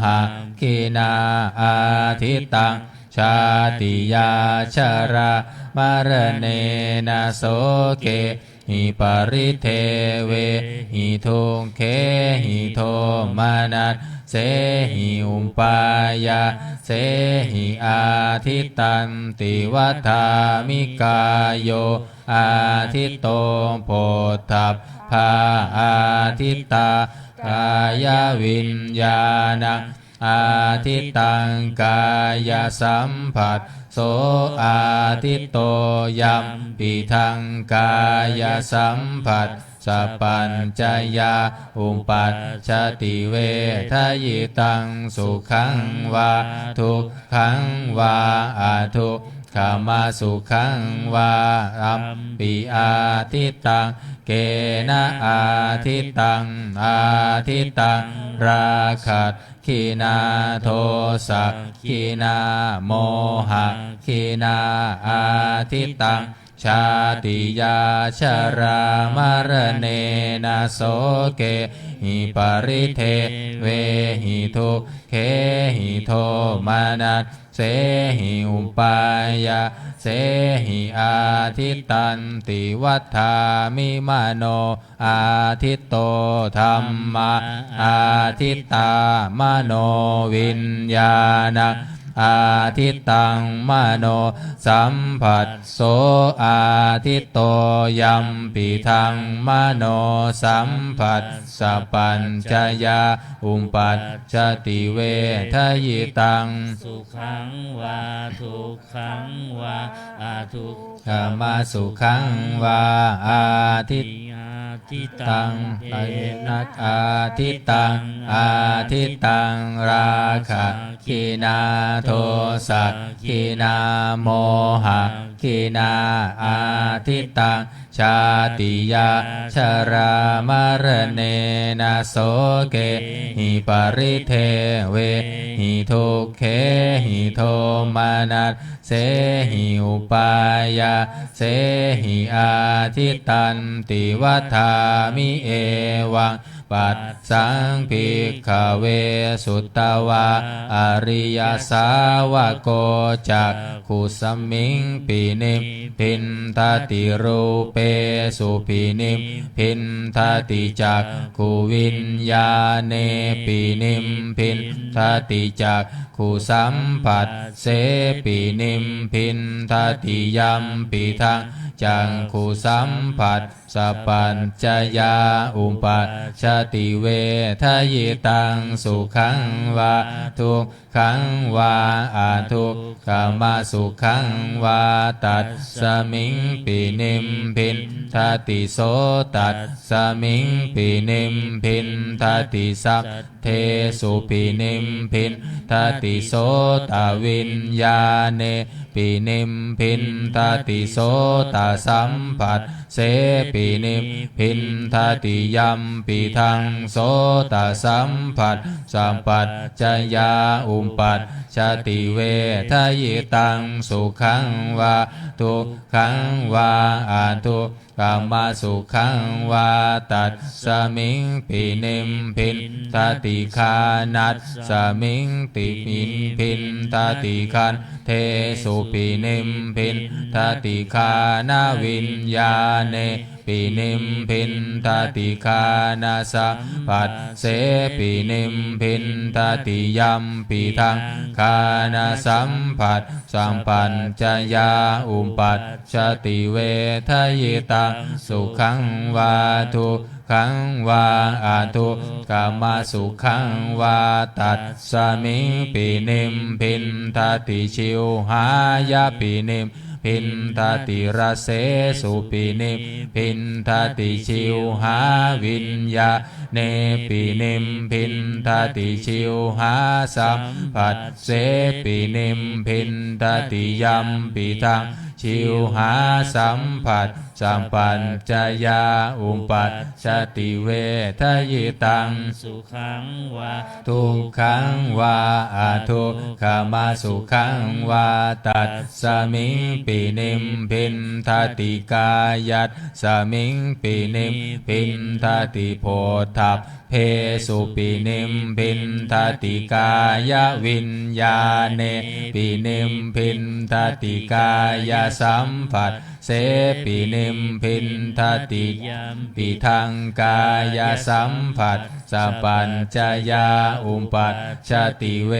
หะขีนาอาทิตังชาติยาชรามรเนนะโสเกหิปาริเทเวหิทุกเขหิโทมานัสเสหิอุปายาเสหิอาทิตันติวัฏฐามิกายโยอาทิตโตโพธัพพาอาทิตากายวิญญาณังอาทิตังกายสัมผัสโสอาทิตโตยัมปิทังกายสัมผัสสัพพัญจยาอุปัชชติเวทยิตังสุขังวาทุกขังวาอาทุกขมาสุขังวาอัมปิอาทิตังเกนะอาทิตังอาทิตังราคัสขีนาโทสักขีนาโมหะขีนาอาทิตังชาติยาชรามรเนนะโสเกหิปาริเทเวหิทุกเขหิโทมานัสเสหิอุปายาเสหิอาทิตันติวัฏฐามิมโนอาทิตโตธัมมาอาทิตตามโนวิญญาณังอาทิตตังมโนสัมผัสโสอาทิตโตยัมปิทังมโนสัมผัสสัพพัญจยาอุปัชชติเวทยิตังสุขังวาทุกขังวาอาทุกขมาสุขังวาอาทิต ทิตั ตั ง ง เท ไป นะ นักอาทิตังอาทิตังราคะขีนาโทสะขีนาโมหะขีนาอาทิตังชาติยาชรามรณเนนะโสเกหิปริเทเวหิทุกเขหิโทมานัสเสหิอุปายาเสหิอาทิตันติวัฏามิเอวังปัสสังภิกขเวสุตตวาอริยสาวโกจักขุสมิงปินิมพินทติรูเปสุปินิมพินทติจักขุวิญญาเนปินิมพินทติจักขุสัมผัสเสปินิมพินทติยัมปิทังจังขุสัมผัสสัพพัญจยาอุปัชชติเวทยิตังสุขังวาทุกขังวาอาทุกขมาสุขังวาตัสสมิงปินิมพินทติโสตัสสมิงปินิมพินทติสัพเทสุปินิมพินทติโสตวิญญาเนปินิมพินทติโสตสัมผัสเสปินิมพินทติยัมปิทังโสตสัมผัสสัมปัจจยาอุปปัชชติเวทยิตังสุขังวาทุกขังวาอาทุกขมาสุขังวาตัสสมิงปินิมพินทติคานัสสมิงติปินพินทติคันเทสุปินิมพินทติคานาวิญญาเนปินิมพินทติคานาสัมผัสเสปินิมพินทติยัมปิทังคานาสัมผัสสัมปัญจยาอุปปัชชติเวทยิตังสุขังวาทุกขังวาอาทุกขมาสุขังวาตัสสมิงปินิมพินทติชิวหายาปินิมพินทติระเสสุปินิมพินทติชิวหาวิญญาเนปินิมพินทติชิวหาสัมผัสเสปินิมพินทติยัมปิทังชิวหาสัมผัสสัมปัญจยาอุปปัชชติเวทยิตังสุขังวาทุกขังวาอาทุกขมาสุขังวาตัสสมิงปินิมพินทติกายัสสมิงปินิมพินทติโพธัพเพสุปินิมพินทติกายวิญญาเนปินิมพินทติกายสัมผัสเสปินิมพินทติยัมปิทังกายสัมผัสสัพพัญจยาอุปปัชชติเว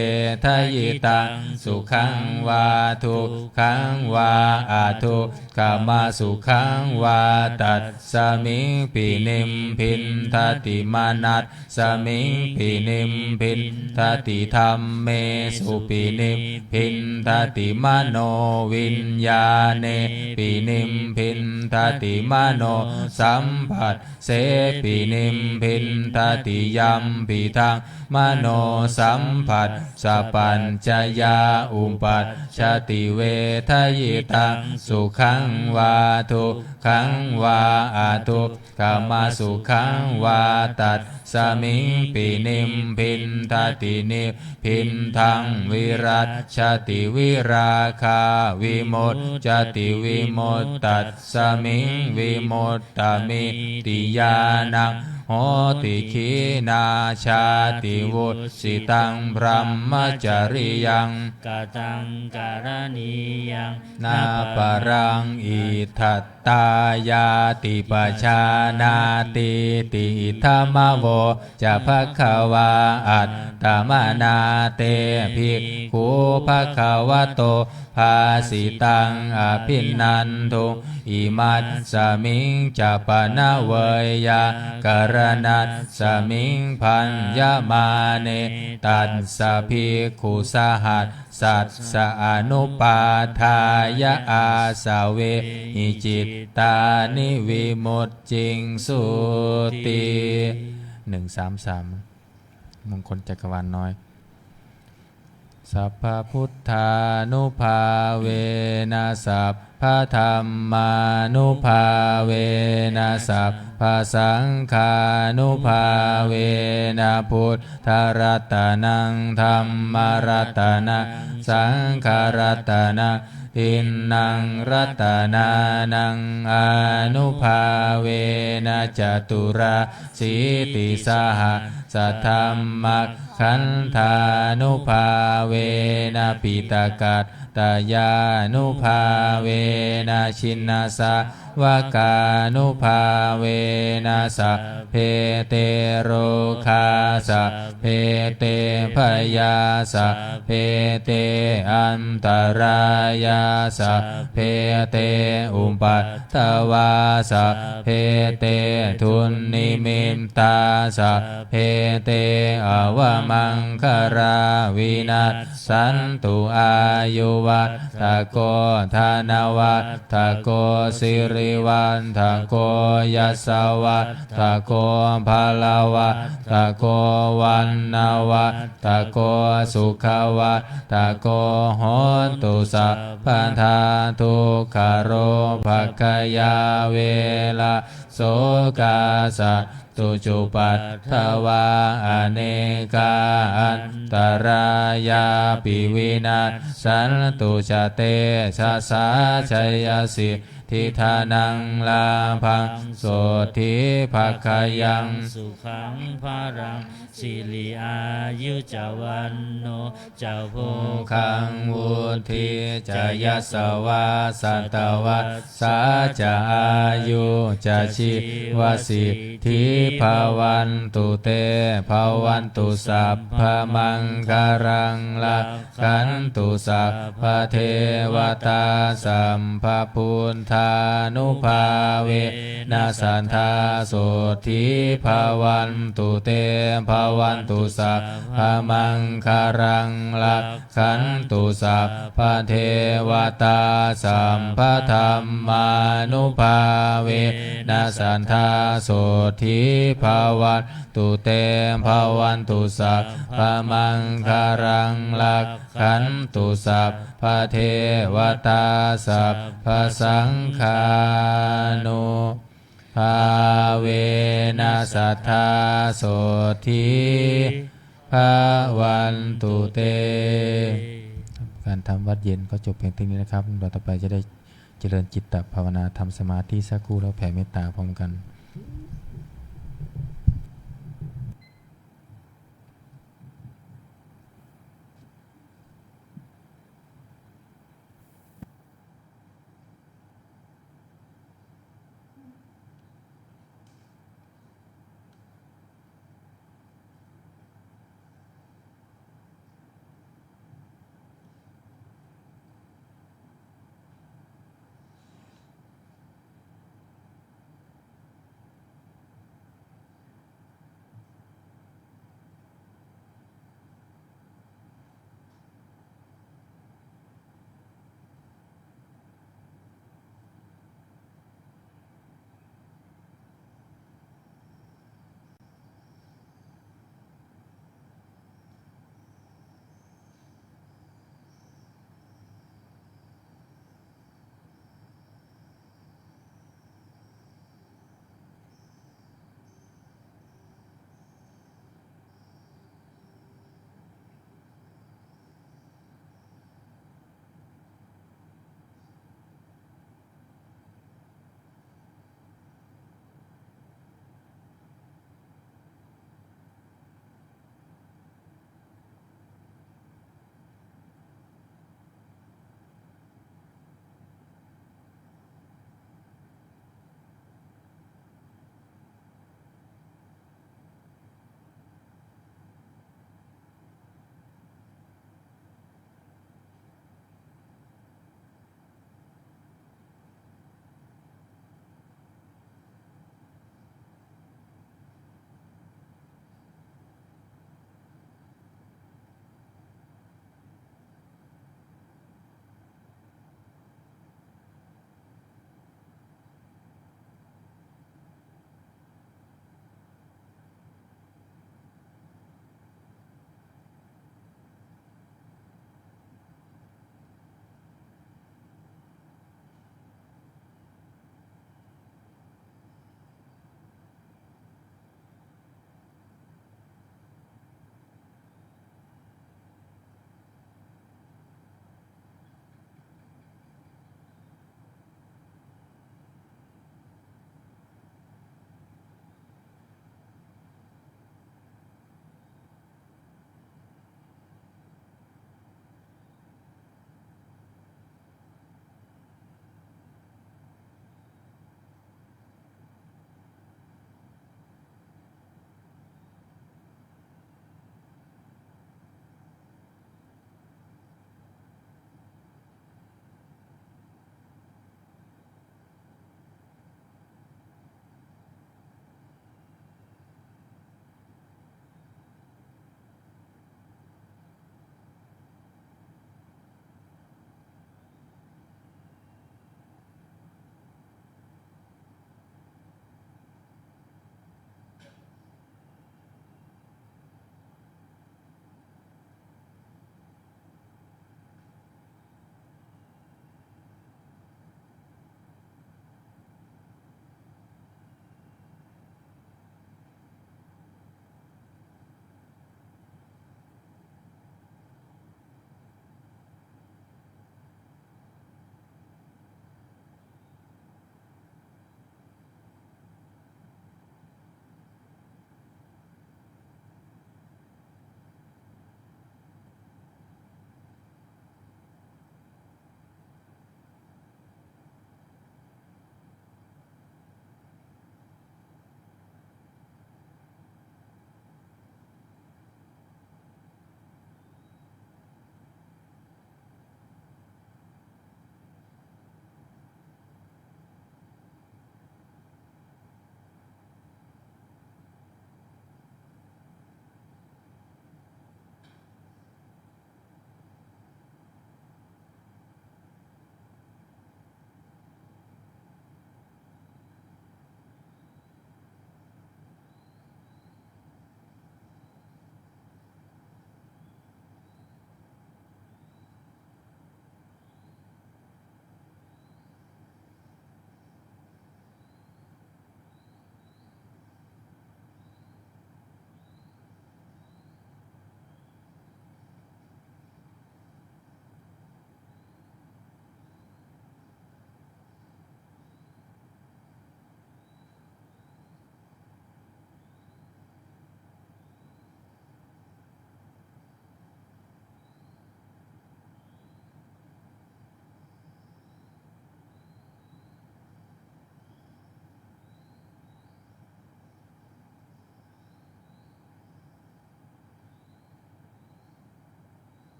ทยิตังสุขังวาทุกขังวาอาทุกขมาสุขังวาตัสสมิงปินิมพินทติมานัสสมิงปินิมพินทติธัมเมสุปินิมพินทติมโนวิญญาเนปินิมพินทติมโนสัมผัสเสปินิมพินทติยัมปิทังมโนสัมผัสสัพพัญจยาอุปปัชชติเวทยิตังสุขังวาทุกขังวาอาทุกขมาสุขังวาตัสสมิงปินิมพินทตินิพินทังวิรัชชติวิราคาวิมุตจติวิมุตตัสสมิงวิมุตตมิติญาณังโหติขีนาชาติวุสิตังพรหมจริยังกตังการณียังนาปรังอิทัตตายาติปชานาติติธรรมโวจะภควาอัตตมนาเตภิกขุภควโตภาสิตังอภินันทุ อิมัสสมิงจะปนะเวยยากรณัสสมิงพัญญมาเนตัสสะภิกขุสหัสสัสสะอนุปาทายะอาสาเวหิจิตตานิวิมุตจิงสุติ133มงคลจักรวาลน้อยสัพพพุทธานุภาเวนะสัพพธรรมานุภาเวนะสัพพสังฆานุภาเวนะพุทธรัตนังธัมมรัตนังสังฆรัตนังทินนังรัตนานังอนุภาเวนะจตุราสีติสหสัทธัมมัคขันธานุภาเวนะปิตกัตตายานุภาเวนะชินนาสาวกานุภาเวนะสัพเพเตโรคาสัพเพเตพยาสัพเพเตอันตรายาสัพเพเตอุปัฏฐวาสัพเพเตทุนนิมิตตาสัพเพเตอวมังคาราวินัสสันตุอายุวัฏโกธานวัฏโกสิริวันทโกยัสสวัฏโกภาลาวัฏโกวันนาวัฏโกสุขวัฏโกโหนตุสัพพันธาทุกขโรภคยาเวลาโสกาสัตตุจุปัฏฐวาอเนกาอันตรายาปิวินาศสันตุจเตชะสาชัยสิทธิธานังลาภังโสธิภคยังสุขังภารังสิริอายุจาวันโนเจ้าโภคังวุธิจะยัสสวาสัตวัสสาจะอายุจะชีวสิทธิภาวันตุเตภาวันตุสัพพมังคารังลักขันตุสัพพเทวตาสัมภพุทธานุภาเวนะสันทาโสธิภาวันตุเตภาวันตุสัพพมังคารังลักขันตุสัพพเทวตาสัมภธรรมานุภาเวนะสันทาโสธิภาวันตุเตภาวันตุสัพพมังคารังลักขันตุสัพพเทวตาสัพพสังฆานุภาเวนะสัทธาโสธิภาวันตุเตการทำวัดเย็นก็จบเพียงเท่านี้นะครับเราต่อไปจะได้เจริญจิตตภาวนาทำสมาธิสักครู่แล้วแผ่เมตตาพร้อมกัน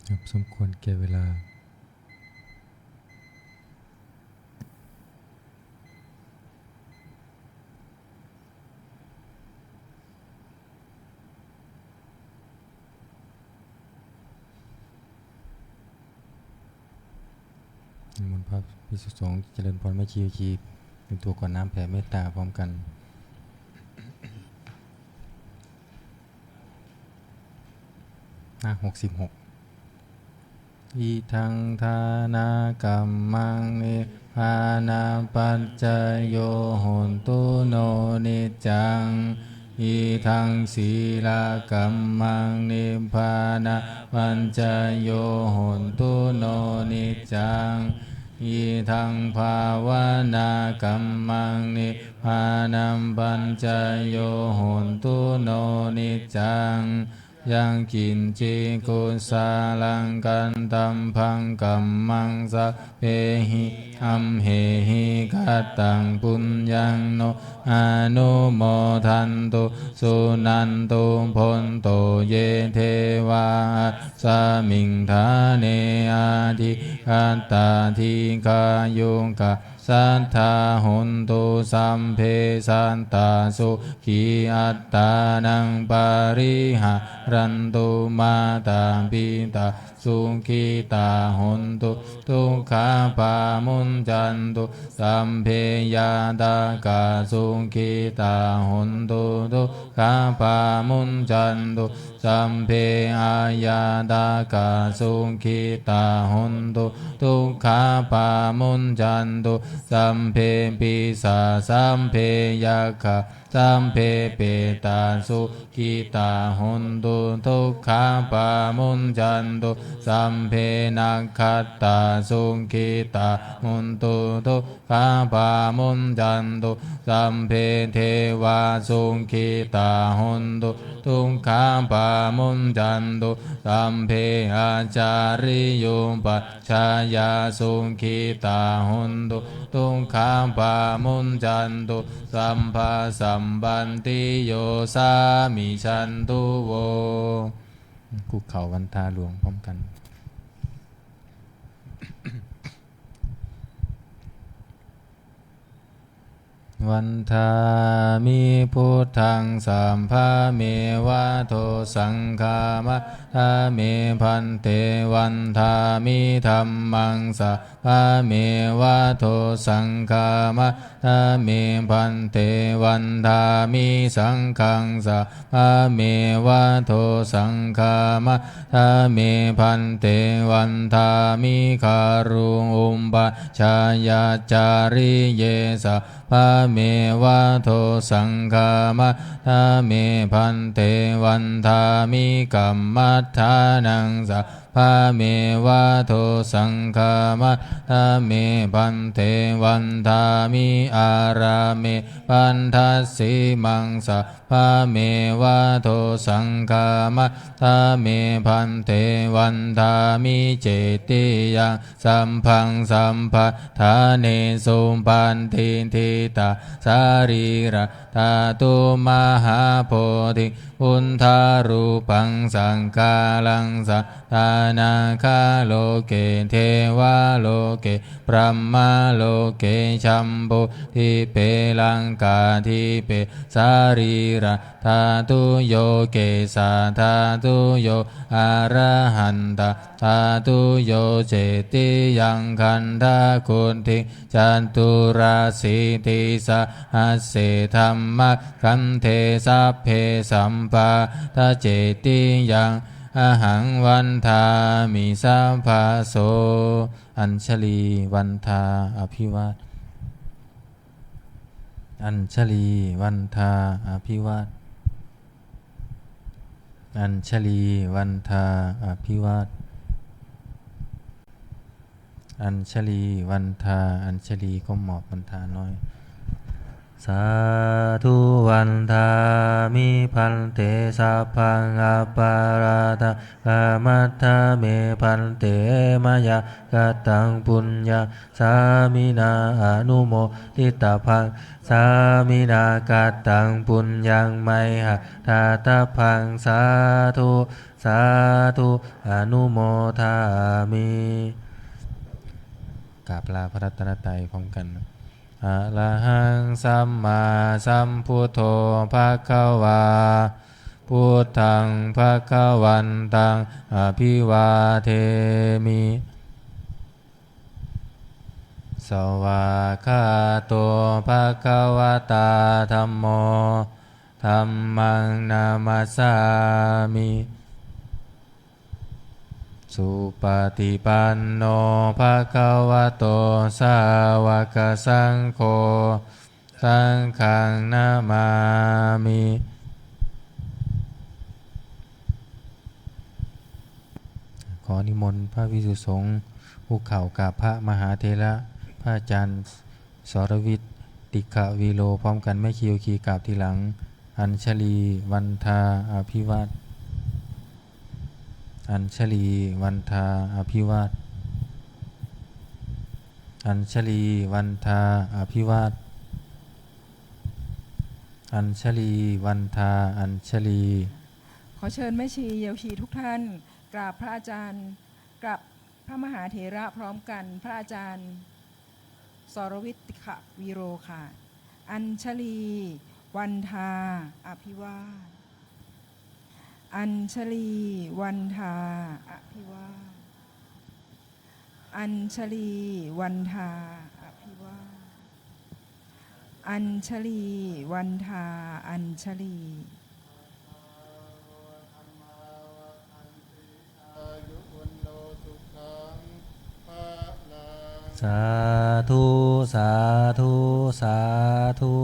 ครับสมควรแก่เวลานิมนต์พระภิกษุสงฆ์เจริญพรแม่ชีเป็นตัวก่อนน้ำแผ่เมตตาพร้อมกันหน้า66อิทังทานากัมมังนิพพานาปัจจโยโหนตุโนนิจจังอิทังศีลากัมมังนิพพานาปัจจโยโหนตุโนนิจจังอิทังภาวนากัมมังนิพพานัมปัญจโยโหนตุโนนิจจังยังกินจิกุสาลังกันตัมพังกัมมังสัพเพหิอัมเหหิกัตตังปุญญังโนอนุโมทันตุสุนันตุพนโตเยเทวาสมิงทาเนอาทิคัตตาทิกายุงกะสัทธาหุนตุสัมเพสันตาสุขีอัตตานังปาริหารันตุมาตาปิตาสุขีตาหุนตุทุกขาปามุนจันตุสัมเพยาตากาสุขีตาหุนตุทุกขาปามุนจันตุสัมเพอายาตากาสุขีตาหุนตุทุกขาปามุนจันตุสัมเพปิสาสัมเพยัคขะสัมเพเปตาสุขิตาหุนตุทุกขาปามุนจันตุสัมเพนักขัตตาสุขิตาหุนตุทุกขาปามุนจันตุสัมเพเทวาสุขิตาหุนตุทุกขาปามุนจันตุสัมเพอาจาริยุปัชฌายาสุขิตาหุนตุทุกขาปามุนจันตุสัมภาสัมบันติโยสามิชันตุโวคุกเข่าวันทาหลวงพร้อมกันวันทามิพุทธังสัมภาเมวะโทสังฆามะทาเมพันเตวันทามิธัมมังสัพพะเมวะโทสังฆามะทาเมพันเตวันทามิสังฆังสัพพะเมวะโทสังฆามะทาเมพันเตวันทามิคารุงอุมปชายาจาริเยสัพพะเมวะโทสังฆามะทาเมพันเตวันทามิกัมมัฏฐานังสัพพะเมวะโทสังฆามะทาเมพันเตวันทามิอาราเมปันทัสสิมังสัพพะเมวะโทสังฆามะทาเมพันเตวันทามิเจติยังสัมพังสัมภทาเนสุปันติทิตาสารีระธาตุมหาโพธิพุทธารูปังสังฆาลังสัทธานาคาโลเกเทวาโลเกพรหมโลเกชัมพุทิเปลังกาทิเปสารีระธาตุโยเกสาธาตุโยอะระหันตธาตุโยเจติยังคันธาคุณทิจันตุราสีติสหัสเสธัมมะคันเทสัพเพสัมปาทาเจติยังอหังวันทามิสัมภาโสอัญชลีวันทาอภิวาทอัญชลีวันทาอภิวาทอัญชลีวันทาอภิวาทอัญชลีวันทาอัญชลีก้มหมอบวันทาน้อย สาธุวันทามิพันเตสัพพังอัปปาราตกามัฏฐาเมพันเตมยะกตังปุญญาสามินาอนุโมทิตาพังสามินากตังปุญญังไมหะทาตาพังสาธุสาธุอนุโมทามิกราบลาพระรัตนตรัยพร้อมกันอะระหังสัมมาสัมพุทโธภควาพุทธังภควันตังอภิวาเทมิสวากขาโตภควตาธัมโมธัมมังนามัสสามิสุปฏิปันโนภควโตสาวกสังโฆสังฆังนามามิขอนิมนต์พระภิกษุสงฆ์ภูเขากับพระมหาเถระพระอาจารย์สรวิทย์ติขวีโลพร้อมกันไม่คิวคีกราบทีหลังอัญชลีวันทาอภิวาทอัญชลีวันทาอภิวาทอัญชลีวันทาอภิวาทอัญชลีวันทาอัญชลีขอเชิญแม่ชีเยาวชีทุกท่านกราบพระอาจารย์กราบพระมหาเถระพร้อมกันพระอาจารย์สรวิทย์ติขวีโรค่ะอัญชลีวันทาอภิวาทอัญชลีวันทาอภิวาทอัญชลีวันทาอภิวาทอัญชลีวันทาอัญชลีสาธุสาธุสาธุ